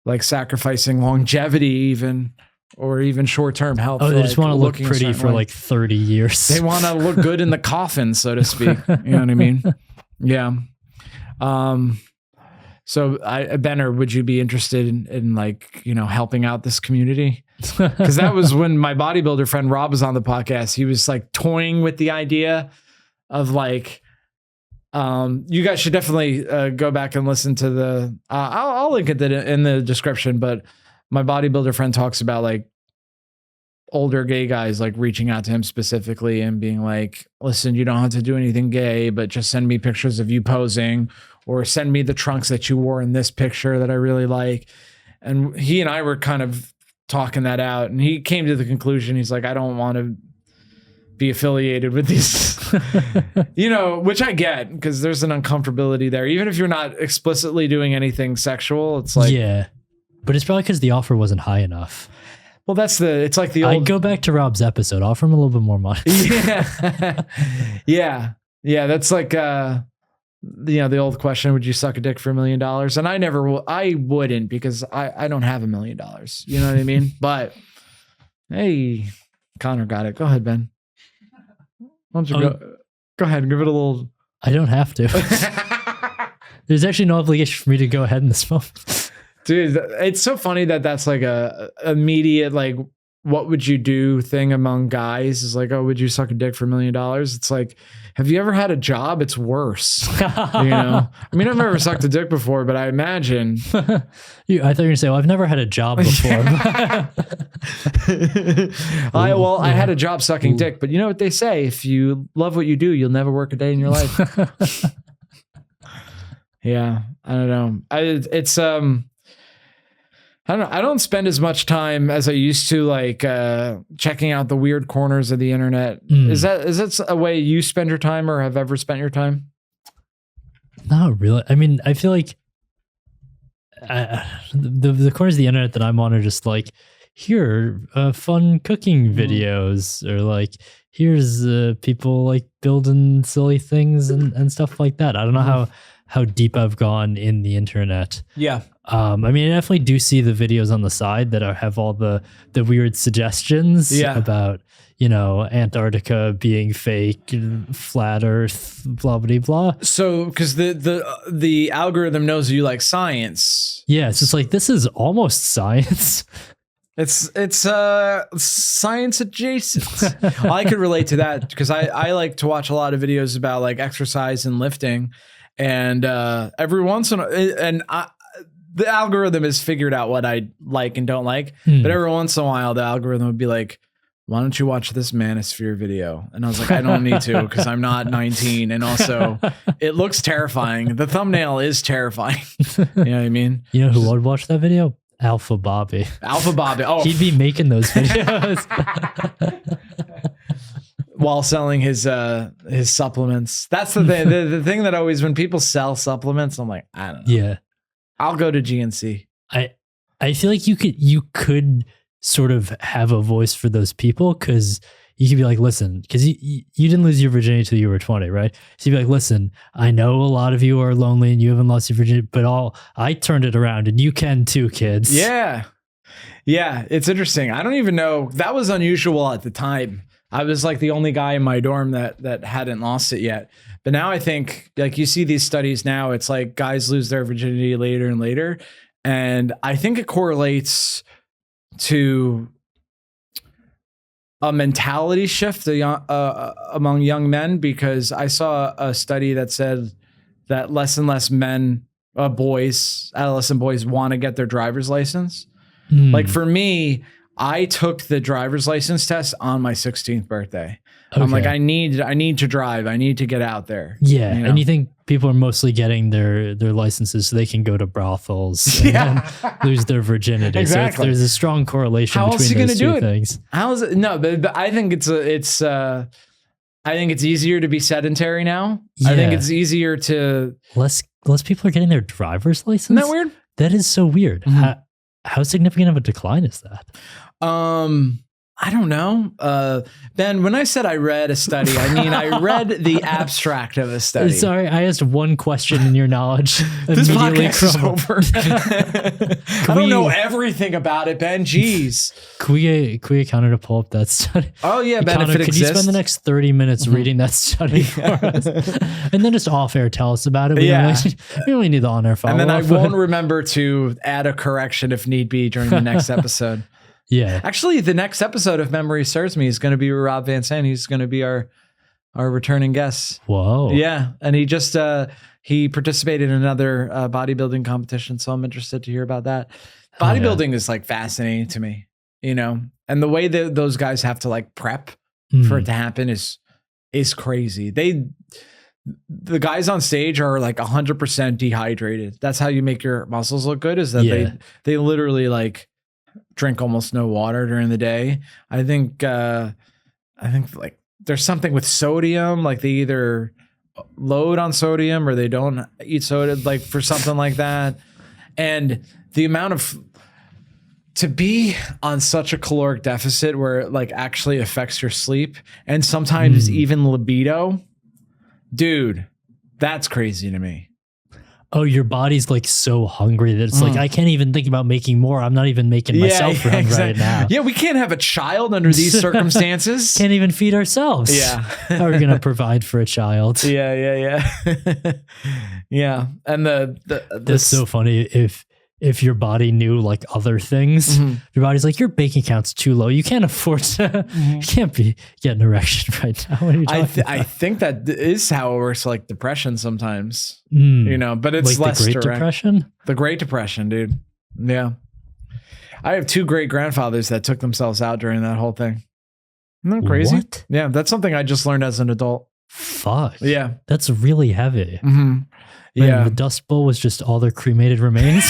like sacrificing longevity even. Or even short-term health. Oh, they just want to look looking a pretty certain for way. like 30 years. They want to look good in the coffin, so to speak. You know what I mean? Yeah. So Benner, would you be interested in like, helping out this community? Because that was when my bodybuilder friend Rob was on the podcast. He was like toying with the idea of like, you guys should definitely go back and listen to the, I'll link it in the description, but my bodybuilder friend talks about like older gay guys like reaching out to him specifically and being like, listen, you don't have to do anything gay, but just send me pictures of you posing or send me the trunks that you wore in this picture that I really like. And he and I were kind of talking that out, and he came to the conclusion. He's like, I don't want to be affiliated with these, which I get because there's an uncomfortability there. Even if you're not explicitly doing anything sexual, it's like, yeah. But it's probably because the offer wasn't high enough. well, it's like the old. I'd go back to Rob's episode, offer him a little bit more money. Yeah. Yeah. That's like, the old question, would you suck a dick for $1 million? And I wouldn't because I don't have $1 million. You know what I mean? But hey, Connor got it. Go ahead, Ben. Why don't you go ahead and give it a little. I don't have to. There's actually no obligation for me to go ahead in this moment. Dude, it's so funny that that's like a immediate, like, what would you do thing among guys is like, oh, would you suck a dick for $1 million? It's like, have you ever had a job? It's worse. I mean, I've never sucked a dick before, but I imagine. I thought you were going to say, well, I've never had a job before. I had a job sucking dick, but you know what they say? If you love what you do, you'll never work a day in your life. Yeah, I don't know. I don't know. I don't spend as much time as I used to, like checking out the weird corners of the internet. Is that a way you spend your time or have ever spent your time? Not really. I mean, I feel like the corners of the internet that I'm on are just like, here are fun cooking videos, or like, here's people like building silly things and stuff like that. I don't know how deep I've gone in the internet. Yeah. I mean, I definitely do see the videos on the side that have all the weird suggestions about, Antarctica being fake, flat Earth, blah, blah, blah. So, because the algorithm knows you like science. Yeah, it's just like, this is almost science. It's science adjacent. I could relate to that because I like to watch a lot of videos about like exercise and lifting, and every once in a the algorithm has figured out what I like and don't like. But every once in a while, the algorithm would be like, why don't you watch this Manosphere video? And I was like, I don't need to because I'm not 19. And also, it looks terrifying. The thumbnail is terrifying. You know what I mean? You know who would watch that video? Alpha Bobby. Alpha Bobby. Oh, He'd be making those videos. while selling his supplements. That's the thing. The thing that always, when people sell supplements, I'm like, I don't know. Yeah. I'll go to GNC. I feel like you could sort of have a voice for those people, because you could be like, listen, because you didn't lose your virginity till you were 20, right? So you'd be like, listen, I know a lot of you are lonely and you haven't lost your virginity, but I turned it around and you can too, kids. Yeah. Yeah. It's interesting. I don't even know. That was unusual at the time. I was like the only guy in my dorm that hadn't lost it yet. But now I think, like, you see these studies now, it's like guys lose their virginity later and later. And I think it correlates to a mentality shift among young men, because I saw a study that said that less and less adolescent boys want to get their driver's license. Like for me, I took the driver's license test on my 16th birthday. Okay. I'm like, I need to drive. I need to get out there. Yeah. You know? And you think people are mostly getting their licenses so they can go to brothels and lose their virginity. Exactly. So there's a strong correlation between those two things. How is it? No, but I think I think it's easier to be sedentary now. Yeah. I think it's easier to less people are getting their driver's license. Isn't that weird? That is so weird. Mm-hmm. How significant of a decline is that? I don't know. Ben, when I said I read a study, I mean, I read the abstract of a study. Sorry, I asked one question in your knowledge. This podcast is over. I don't know everything about it, Ben. Jeez. Could we get Connor to pull up that study? Oh, yeah, Ben, Connor, if it could exists. you spend the next 30 minutes reading that study for us? And then just off-air tell us about it. We only need the on-air follow-up. And then I won't remember to add a correction if need be during the next episode. Yeah. Actually, the next episode, if memory serves me, is going to be Rob Van Sant. He's going to be our returning guest. Whoa. Yeah. And he just, he participated in another bodybuilding competition. So I'm interested to hear about that. Bodybuilding is like fascinating to me, you know, and the way that those guys have to like prep for it to happen is crazy. The guys on stage are like 100% dehydrated. That's how you make your muscles look good, is that they literally like drink almost no water during the day. I think like there's something with sodium, like they either load on sodium or they don't eat soda, like for something like that. And the amount of, to be on such a caloric deficit where it like actually affects your sleep and sometimes even libido, dude, that's crazy to me. Oh, your body's like so hungry that it's like, I can't even think about making more. I'm not even making myself run right now. Yeah, we can't have a child under these circumstances. Can't even feed ourselves. Yeah. How are we going to provide for a child? Yeah. Yeah. And that's so funny. If your body knew like other things, your body's like, your bank account's too low. You can't afford to, you can't be getting an erection right now. What are you talking about? I think that is how it works, like depression sometimes, you know, but it's like less the Great direct. Depression? The Great Depression, dude. Yeah. I have 2 great grandfathers that took themselves out during that whole thing. Isn't that crazy? What? Yeah. That's something I just learned as an adult. Fuck. Yeah. That's really heavy. Man, yeah. The Dust Bowl was just all their cremated remains.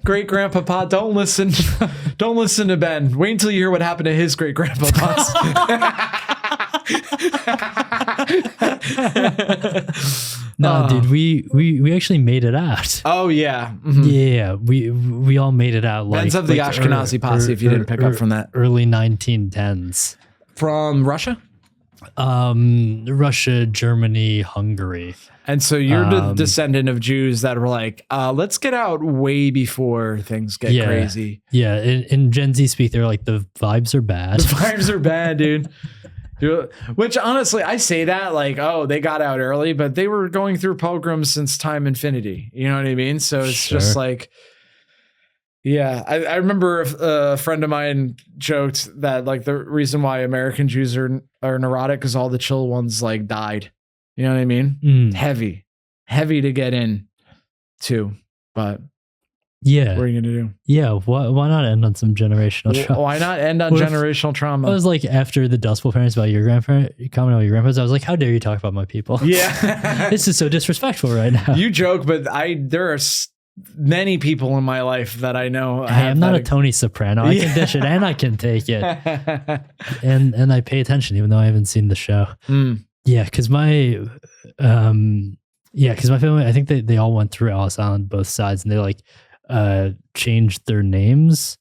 Great grandpapa, don't listen to Ben. Wait until you hear what happened to his great grandpapas. No, dude, we actually made it out. Oh yeah. Yeah, we all made it out. Ben's of the Ashkenazi posse, if you didn't pick up from that. Early 1910s. From Russia? Russia, Germany, Hungary. And so you're the descendant of Jews that were like, let's get out way before things get crazy. Yeah, in Gen Z speak, they're like, the vibes are bad. The vibes are bad, dude. Which honestly, I say that like, oh, they got out early, but they were going through pogroms since time infinity. You know what I mean? So it's just like, yeah, I remember a friend of mine joked that like the reason why American Jews are neurotic because all the chill ones like died. You know what I mean? Heavy. heavy to get in to, but Yeah. what are you gonna do? Yeah. Why not end on some generational trauma? Why not end on What if- generational trauma? I was like, after the Dust Bowl parents about your grandparent, comment about your grandparents, I was like, how dare you talk about my people? Yeah. This is so disrespectful right now. You joke, but there are many people in my life that I know. Hey, I'm not a Tony Soprano. I can dish it and I can take it. And I pay attention even though I haven't seen the show. Yeah, because my family, I think they all went through Ellis Island, both sides, and they like changed their names.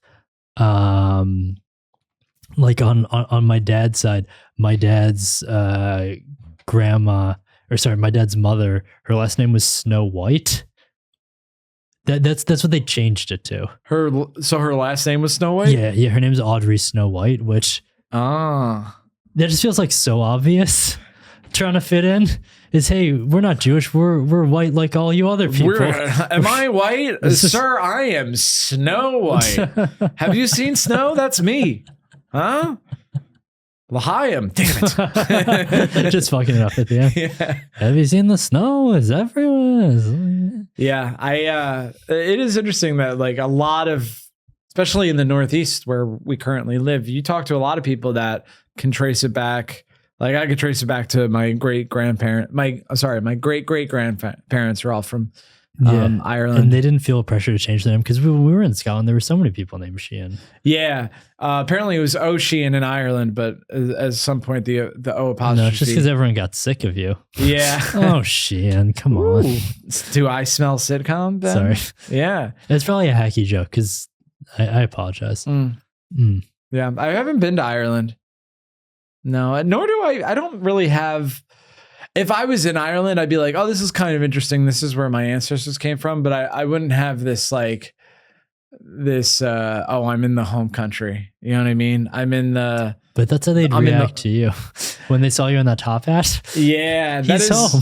Like on my dad's side, my dad's my dad's mother, her last name was Snow White. That's what they changed it to. Her last name was Snow White? Yeah, her name's Audrey Snow White, which that just feels like so obvious. Trying to fit in is, hey, we're not Jewish, we're white like all you other people. Am I white? Sir, I am Snow White. Have you seen snow? That's me. Huh? L'chaim. Damn it. Just fucking it up at the end. Yeah. Have you seen the snow? Is everywhere. Yeah, it is interesting that like a lot of, especially in the Northeast where we currently live, you talk to a lot of people that can trace it back. Like I could trace it back to my great great grandparents are all from Ireland, and they didn't feel pressure to change their name because when we were in Scotland, there were so many people named Sheehan. Yeah, apparently it was O'Sheehan in Ireland, but at some point the O apostrophe. No, it's just because everyone got sick of you. Yeah. Oh, Sheehan, come on. Ooh. Do I smell sitcom, Ben? Sorry. Yeah, it's probably a hacky joke because I apologize. Yeah, I haven't been to Ireland. No, nor do I. I don't really have. If I was in Ireland, I'd be like, oh, this is kind of interesting. This is where my ancestors came from. But I wouldn't have this like this. I'm in the home country. You know what I mean? I'm in the. But that's how they'd react to you when they saw you in that top hat. Yeah, he's home.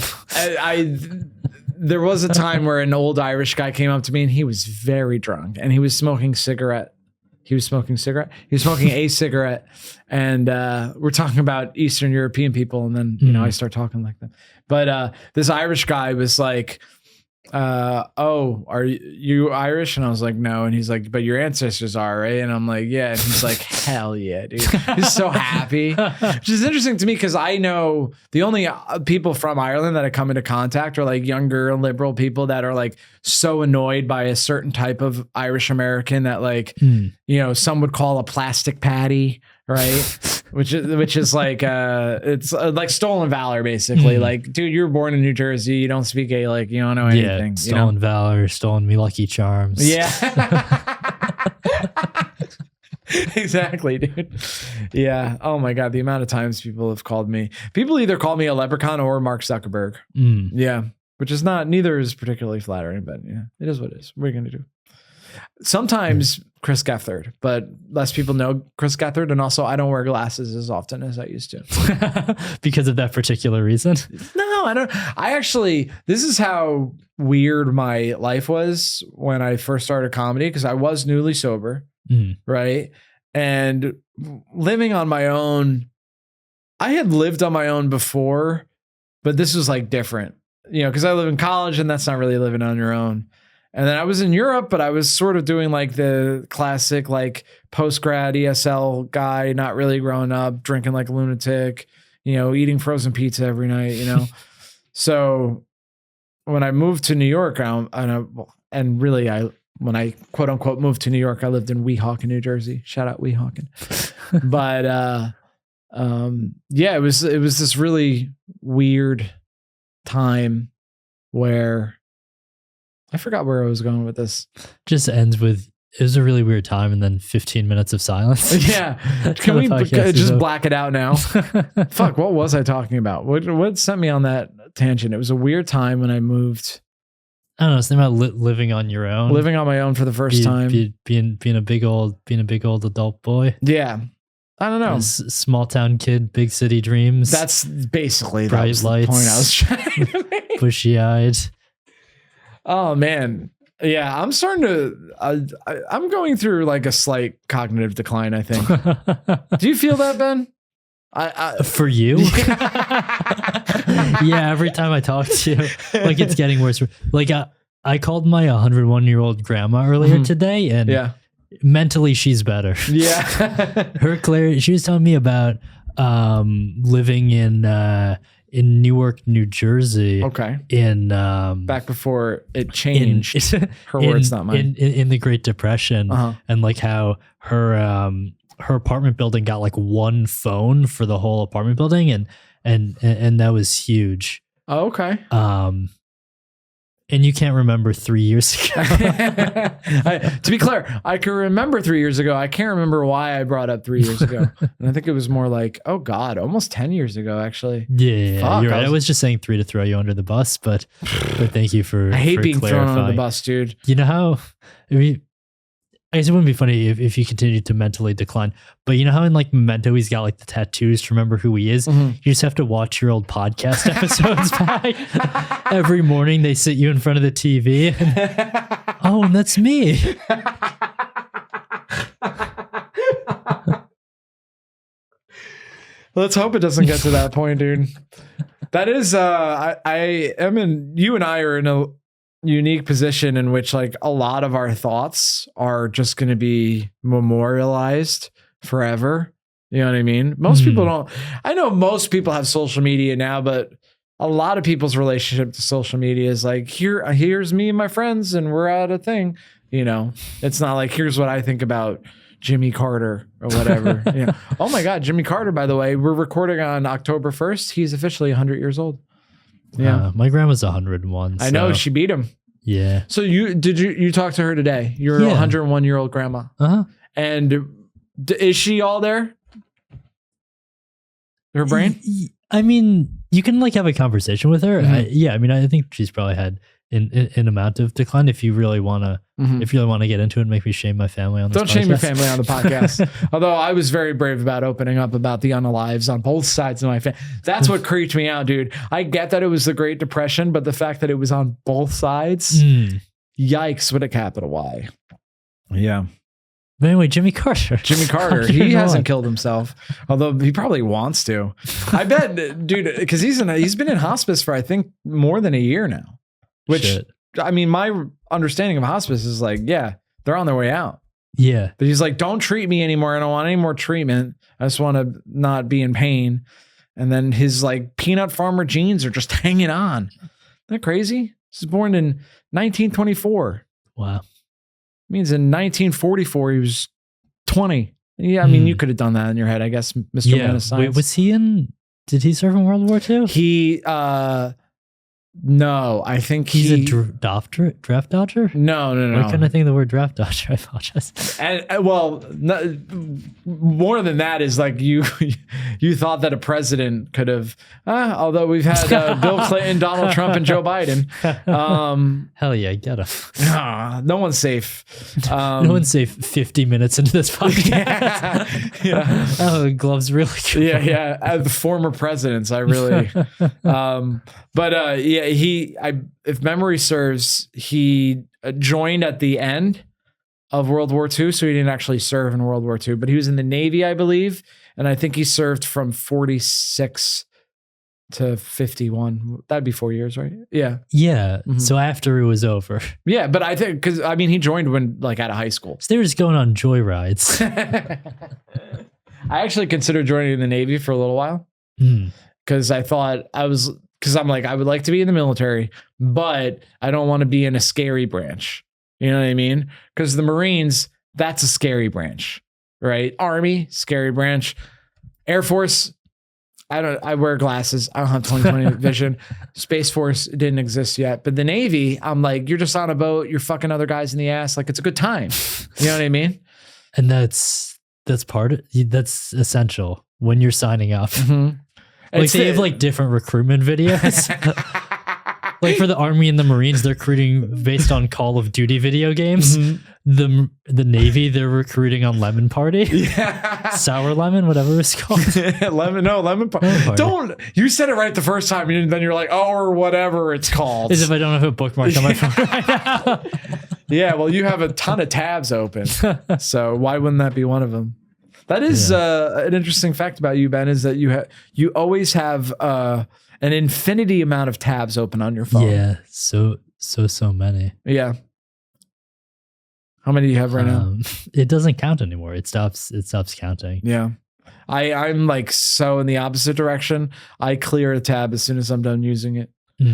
There was a time where an old Irish guy came up to me and he was very drunk and he was smoking a cigarette. And we're talking about Eastern European people. And then, I start talking like that. But this Irish guy was like, are you Irish? And I was like, no. And he's like, but your ancestors are, right? And I'm like, yeah. And he's like, hell yeah, dude. He's so happy. Which is interesting to me because I know the only people from Ireland that I come into contact are like younger liberal people that are like so annoyed by a certain type of Irish American that like, some would call a plastic patty, right? which is like it's like stolen valor basically. Like, dude, you were born in New Jersey, you don't speak Gaelic, you don't know anything. Stolen valor, stolen me lucky charms. Yeah. Exactly, dude. Yeah. Oh my God, the amount of times people either call me a leprechaun or Mark Zuckerberg. Yeah, which is neither is particularly flattering, but yeah, it is what it is. What are you gonna do? Sometimes Chris Gethard, but less people know Chris Gethard, and also I don't wear glasses as often as I used to. Because of that particular reason? No, I don't. This is how weird my life was when I first started comedy, because I was newly sober, right? And living on my own, I had lived on my own before, but this was like different, because I live in college and that's not really living on your own. And then I was in Europe, but I was sort of doing like the classic, like post-grad ESL guy, not really growing up, drinking like a lunatic, eating frozen pizza every night, So when I moved to New York, when I quote unquote moved to New York, I lived in Weehawken, New Jersey. Shout out Weehawken. But it was this really weird time where I forgot where I was going with this. Just ends with, it was a really weird time and then 15 minutes of silence. Yeah. Can we just black it out now? Fuck, what was I talking about? What sent me on that tangent? It was a weird time when I moved. I don't know, something about living on your own. Living on my own for the first time. Being a big old adult boy. Yeah. I don't know. Small town kid, big city dreams. That's basically bright lights, the point I was trying to make. Bushy-eyed. Oh man. Yeah, I'm starting to I'm going through like a slight cognitive decline, I think. Do you feel that, Ben? For you? Yeah, every time I talk to you, like it's getting worse. Like I called my 101-year-old grandma earlier today, and yeah. mentally she's better. Yeah. Her clarity. She was telling me about living in Newark, New Jersey. Okay. In back before it changed. Her words, not mine. In the Great Depression, and like how her apartment building got like one phone for the whole apartment building, and that was huge. Oh, okay. And you can't remember 3 years ago. To be clear, I can remember 3 years ago. I can't remember why I brought up 3 years ago. And I think it was more like, oh God, almost 10 years ago, actually. Yeah, Fuck, you're right. I was just saying 3 to throw you under the bus, but thank you for I hate for being thrown under the clarifying. bus, dude. You know how, I guess it wouldn't be funny if you continued to mentally decline, but you know how in like Memento he's got like the tattoos to remember who he is? You just have to watch your old podcast episodes back. Every morning they sit you in front of the TV. Oh, and that's me. Let's hope it doesn't get to that point, dude. That is, I am in, you and I are in a unique position in which like a lot of our thoughts are just going to be memorialized forever. You know what I mean? Most people don't. I know most people have social media now, but a lot of people's relationship to social media is like, here's me and my friends and we're at a thing. You know, it's not like, here's what I think about Jimmy Carter or whatever. Yeah. Oh my God, Jimmy Carter, by the way, we're recording on October 1st. He's officially 100 years old. Yeah. My grandma's 101. I know, she beat him. Yeah. So you talked to her today? Your 101-year-old grandma. And is she all there? Her brain? I mean, you can like have a conversation with her. I mean, I think she's probably had an amount of decline. If you really want to, if you really want to get into it, and make me shame my family on this. Don't shame your family on the podcast. Although I was very brave about opening up about the unalives on both sides of my family. That's what creeped me out, dude. I get that it was the Great Depression, but the fact that it was on both sides, yikes, with a capital Y. Yeah. But anyway, Jimmy Carter, he hasn't killed himself, although he probably wants to. I bet, dude, because he's been in hospice for I think more than a year now. Which Shit. I mean, my understanding of hospice is like, yeah, they're on their way out. Yeah, but he's like, don't treat me anymore. I don't want any more treatment. I just want to not be in pain. And then his like peanut farmer genes are just hanging on. Isn't that crazy? This was born in 1924. Wow. Means in 1944 he was 20. Yeah, I mean you could have done that in your head, I guess, Mr. Man of Science. Wait, was he in? Did he serve in World War II? He no, I think he's a draft dodger. No. Why couldn't I think of the word draft dodger? I apologize. And well, more than that is like you thought that a president could have. Although we've had Bill Clinton, Donald Trump, and Joe Biden. Hell yeah, get him. No one's safe. No one's safe. 50 minutes into this podcast. Yeah. Oh, gloves really good. Yeah. The former presidents, I really. But if memory serves, he joined at the end of World War II, so he didn't actually serve in World War II, but he was in the Navy, I believe, and I think he served from 46 to 51. That'd be 4 years, right? Yeah. Yeah. So after it was over. Yeah, but I think because I mean he joined when like out of high school. So they were just going on joyrides. I actually considered joining the Navy for a little while because I thought because I'm like, I would like to be in the military, but I don't want to be in a scary branch. You know what I mean? Because the Marines, that's a scary branch, right? Army, scary branch. Air Force, I wear glasses. I don't have 20/20 vision. Space Force didn't exist yet. But the Navy, I'm like, you're just on a boat. You're fucking other guys in the ass. Like, it's a good time. You know what I mean? And that's that's essential when you're signing up. Like they have like different recruitment videos. Like for the Army and the Marines, they're recruiting based on Call of Duty video games. The Navy, they're recruiting on Lemon Party. Yeah. Sour Lemon, whatever it's called. Lemon Party. Don't, you said it right the first time, and then you're like, oh, or whatever it's called. As if I don't have a bookmark on my phone right now. Yeah, well, you have a ton of tabs open. So why wouldn't that be one of them? That is an interesting fact about you, Ben, is that you always have an infinity amount of tabs open on your phone. Yeah, so many. Yeah. How many do you have right now? It doesn't count anymore. It stops counting. Yeah. I'm like so in the opposite direction. I clear a tab as soon as I'm done using it.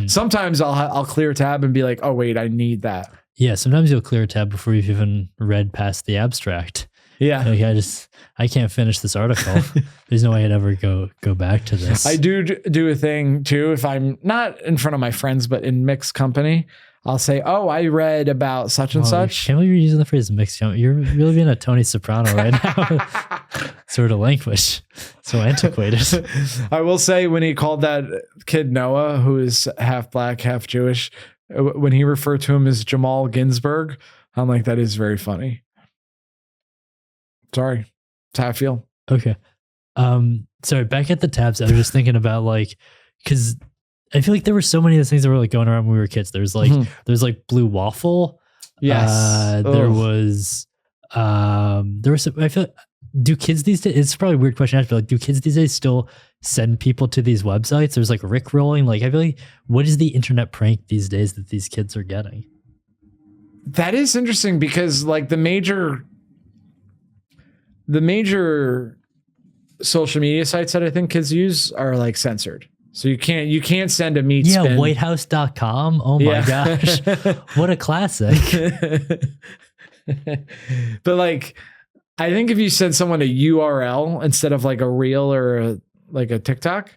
Sometimes I'll clear a tab and be like, oh wait, I need that. Yeah, sometimes you'll clear a tab before you've even read past the abstract. Yeah. Like I can't finish this article. There's no way I'd ever go back to this. I do a thing too. If I'm not in front of my friends, but in mixed company, I'll say, oh, I read about such and such. Can't believe you're using the phrase mixed company. You're really being a Tony Soprano right now. Sort of language. So antiquated. I will say when he called that kid Noah, who is half black, half Jewish, when he referred to him as Jamal Ginsburg, I'm like, that is very funny. Sorry. That's how I feel. Okay. Sorry, back at the tabs, I was just thinking about like, because I feel like there were so many of those things that were like going around when we were kids. There's like Blue Waffle. Yes. There was some, I feel, do kids these days, it's probably a weird question to ask, but like, do kids these days still send people to these websites? There's like Rickrolling. Like, I feel like, what is the internet prank these days that these kids are getting? That is interesting because like the major social media sites that I think kids use are like censored. So you can't send a meat spin. whitehouse.com. Oh my gosh. What a classic. But like, I think if you send someone a URL instead of like a reel or a TikTok,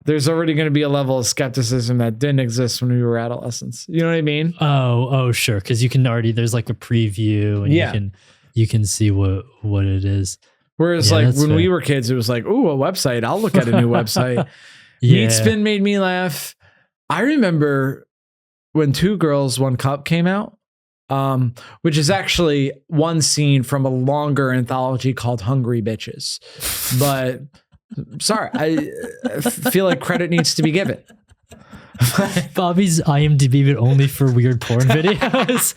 there's already going to be a level of skepticism that didn't exist when we were adolescents. You know what I mean? Oh, sure. Cause you can already, there's like a preview and you can see what it is. Whereas like when we were kids, it was like, ooh, a website. I'll look at a new website. Meat Spin made me laugh. I remember when 2 Girls, 1 Cup came out, which is actually one scene from a longer anthology called Hungry Bitches. But sorry, I feel like credit needs to be given. Bobby's IMDb, but only for weird porn videos.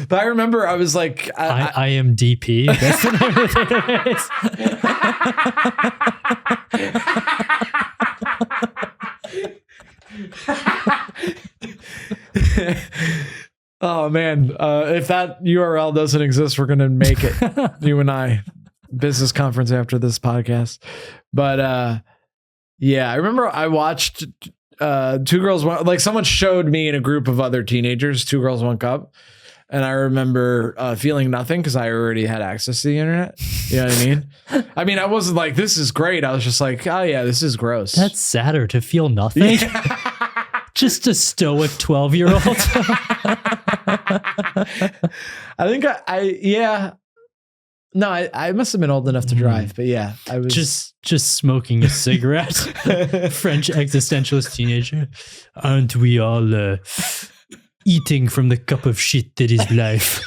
But I remember I was like, IMDP. That's the name of the database. Oh man, if that URL doesn't exist, we're gonna make it. You and I, business conference after this podcast. But yeah, I remember I watched 2 Girls, like someone showed me in a group of other teenagers 2 Girls, 1 Cup, and I remember feeling nothing because I already had access to the internet. You know what I mean? I mean, I wasn't like, this is great. I was just like, oh yeah, this is gross. That's sadder, to feel nothing. Just a stoic 12-year-old. I think I must have been old enough to drive, but yeah, I was just smoking a cigarette. French existentialist teenager. Aren't we all eating from the cup of shit that is life?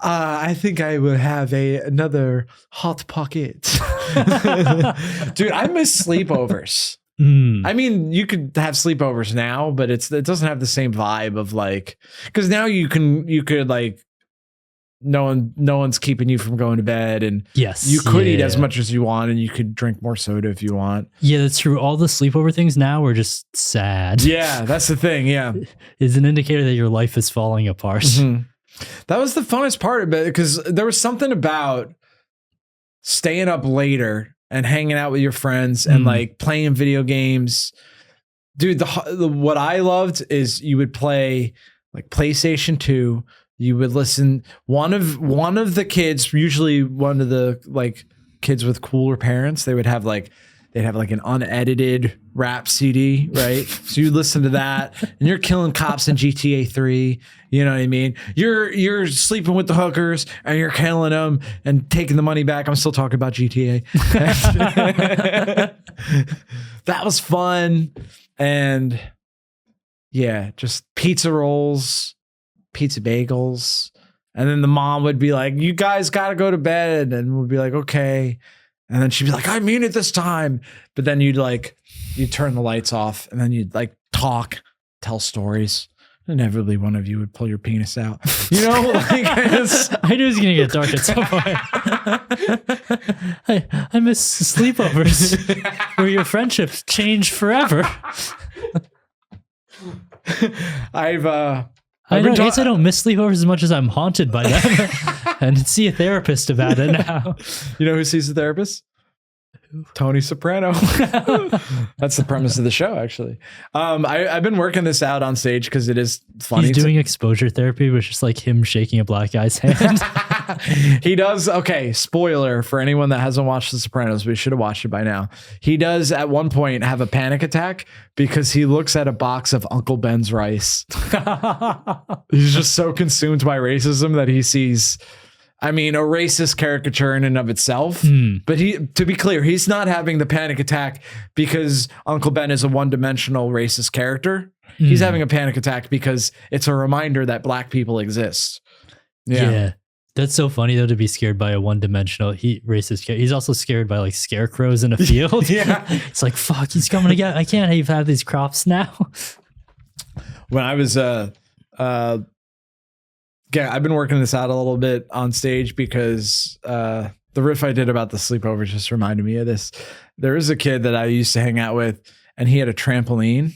I think I will have another hot pocket. Dude, I miss sleepovers. I mean, you could have sleepovers now, but it doesn't have the same vibe of like, because now you could like, no one's keeping you from going to bed, and you could eat as much as you want, and you could drink more soda if you want. Yeah, that's true. All the sleepover things now are just sad. Yeah, that's the thing. Yeah, it's an indicator that your life is falling apart. Mm-hmm. That was the funnest part of it, because there was something about staying up later and hanging out with your friends and like playing video games. Dude, what I loved is you would play like PlayStation 2. You would listen. One of the kids, usually one of the like kids with cooler parents, they'd have like an unedited rap CD, right? So you listen to that, and you're killing cops in GTA 3. You know what I mean? You're sleeping with the hookers, and you're killing them and taking the money back. I'm still talking about GTA. That was fun, and yeah, just pizza rolls, pizza bagels, and then the mom would be like, "You guys got to go to bed," and we'd be like, "Okay." And then she'd be like, I mean it this time. But then you'd turn the lights off, and then you'd like talk tell stories. Inevitably, one of you would pull your penis out. You know, like I knew it was gonna get dark at some point. I miss sleepovers where your friendships change forever. I guess I don't miss sleepovers as much as I'm haunted by them, and see a therapist about it now. You know who sees a therapist? Tony Soprano. That's the premise of the show, actually. I've been working this out on stage because it is funny. He's doing exposure therapy, which is like him shaking a black guy's hand. He does. Okay, spoiler for anyone that hasn't watched The Sopranos, we should have watched it by now. He does at one point have a panic attack because he looks at a box of Uncle Ben's rice. He's just so consumed by racism that he sees, I mean, a racist caricature in and of itself. But to be clear, he's not having the panic attack because Uncle Ben is a one-dimensional racist character. He's having a panic attack because it's a reminder that black people exist. Yeah. That's so funny though, to be scared by a one-dimensional racist character. He's also scared by like scarecrows in a field. Yeah. It's like, fuck, he's coming again. I can't even have these crops now. When I was I've been working this out a little bit on stage because the riff I did about the sleepover just reminded me of this. There is a kid that I used to hang out with, and he had a trampoline,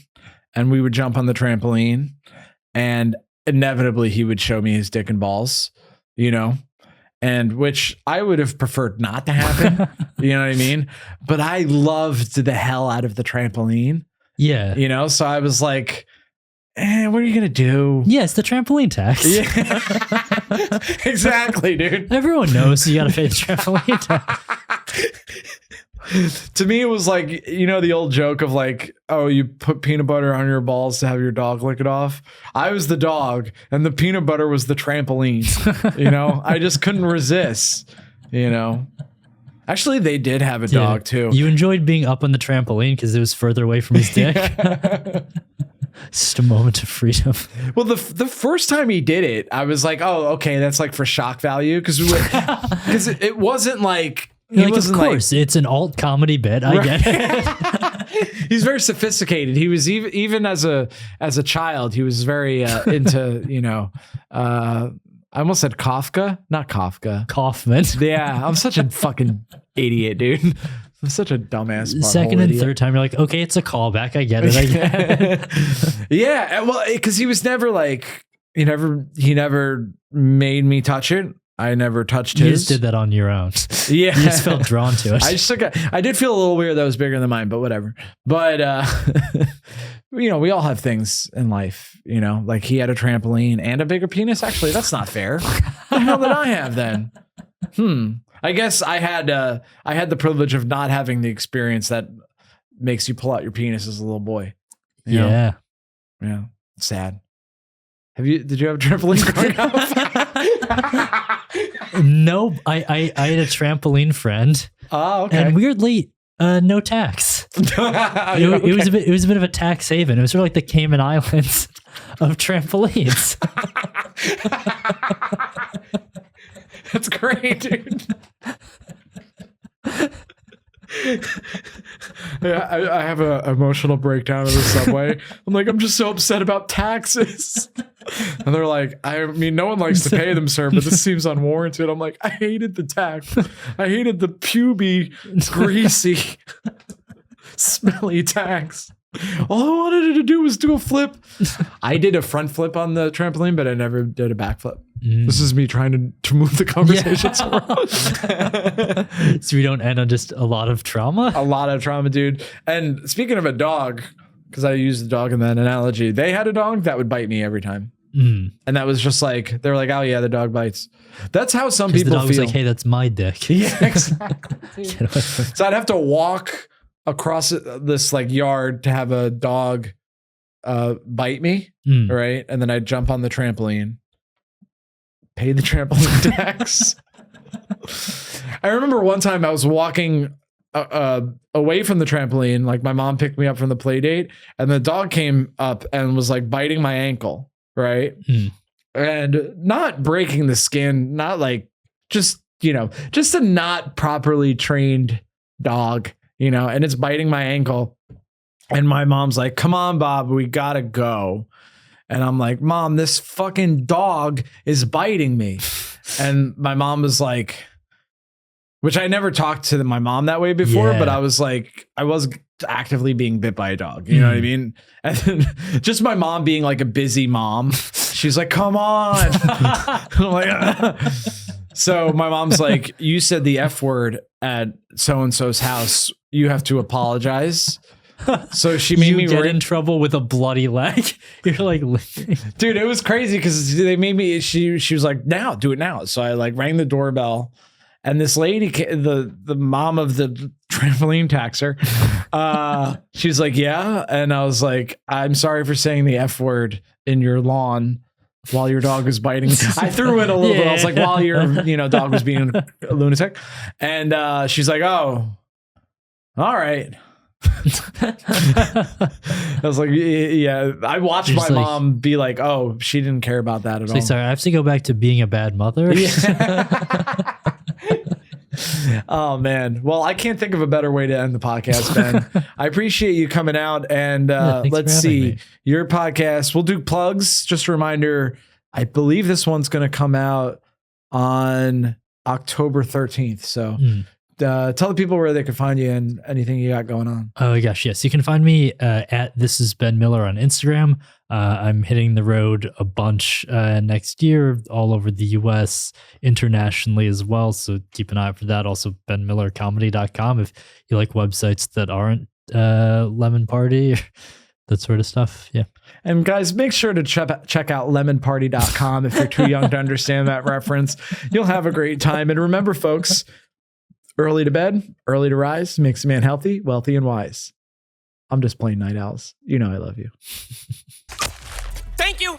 and we would jump on the trampoline, and inevitably he would show me his dick and balls, you know, and which I would have preferred not to happen. You know what I mean? But I loved the hell out of the trampoline. Yeah. You know, so I was like, what are you going to do? Yeah, it's the trampoline tax. Yeah. Exactly, dude. Everyone knows you got to pay the trampoline tax. To me, it was like, you know, the old joke of like, oh, you put peanut butter on your balls to have your dog lick it off. I was the dog and the peanut butter was the trampoline. You know, I just couldn't resist, you know. Actually, they did have a dog too. You enjoyed being up on the trampoline because it was further away from his dick. Just a moment of freedom. Well, the first time he did it, I was like, oh, okay, that's like for shock value. Because it wasn't like, of course, it's an alt comedy bit. I get it. He's very sophisticated. He was even as a child, he was very into, you know, I almost said Kafka, not Kafka. Kaufman. Yeah, I'm such a fucking idiot, dude. I'm such a dumbass. Second and third time, you're like, okay, it's a callback. I get it. Yeah, well, because he was never like, he never made me touch it. I never touched his. You just did that on your own. Yeah, you just felt drawn to it. I did feel a little weird that was bigger than mine, but whatever. But you know, we all have things in life. You know, like he had a trampoline and a bigger penis. Actually, that's not fair. What the hell did I have then? I guess I had the privilege of not having the experience that makes you pull out your penis as a little boy. You know? Yeah. Sad. Did you have a trampoline growing up? No, I had a trampoline friend. Oh, okay. And weirdly, no tax. It was a bit of a tax haven. It was sort of like the Cayman Islands of trampolines. That's great, dude. I have an emotional breakdown in the subway. I'm like, I'm just so upset about taxes. And they're like, I mean, no one likes to pay them, sir, but this seems unwarranted. I'm like, I hated the tax. I hated the puby, greasy, smelly tax. All I wanted to do was do a flip. I did a front flip on the trampoline, but I never did a back flip. This is me trying to move the conversation. Yeah. So we don't end on just a lot of trauma? A lot of trauma, dude. And speaking of a dog, because I used the dog in that analogy, they had a dog that would bite me every time. And that was just like, they were like, oh yeah, the dog bites. That's how some people the dog feel. Was like, hey, that's my dick. Yeah, exactly. So I'd have to walk across this like yard to have a dog bite me, right? And then I'd jump on the trampoline, pay the trampoline tax. I remember one time I was walking away from the trampoline, like my mom picked me up from the play date, and the dog came up and was like biting my ankle, right? And not breaking the skin, not like just, you know, just a not properly trained dog, you know, and it's biting my ankle. And my mom's like, come on, Bob, we gotta go. And I'm like, Mom, this fucking dog is biting me. And my mom was like, which I never talked to my mom that way before, but I was like, I was actively being bit by a dog. You know what I mean? And then just my mom being like a busy mom. She's like, come on. I'm like, so my mom's like, you said the F word at so-and-so's house. You have to apologize. So she made me get in trouble with a bloody leg. You're like, dude, it was crazy because they made me. She was like, now, do it now. So I like rang the doorbell, and this lady, the mom of the trampoline taxer, she's like, yeah, and I was like, I'm sorry for saying the F word in your lawn while your dog was biting. I threw in a little bit. I was like, while your dog was being a lunatic, and she's like, oh, all right. I was like, yeah. I watched my mom be like, "Oh, she didn't care about that at all." Sorry, I have to go back to being a bad mother. Yeah. Oh man. Well, I can't think of a better way to end the podcast, Ben. I appreciate you coming out, and let's see your podcast. We'll do plugs. Just a reminder, I believe this one's going to come out on October 13th. So. Tell the people where they can find you and anything you got going on. Oh gosh, yes. You can find me at This Is Ben Miller on Instagram. I'm hitting the road a bunch next year, all over the US, internationally as well. So keep an eye out for that. Also, benmillercomedy.com if you like websites that aren't Lemon Party, that sort of stuff. Yeah. And guys, make sure to check out lemonparty.com if you're too young to understand that reference. You'll have a great time. And remember, folks, early to bed, early to rise makes a man healthy, wealthy, and wise. I'm just playing night owls. You know I love you. Thank you.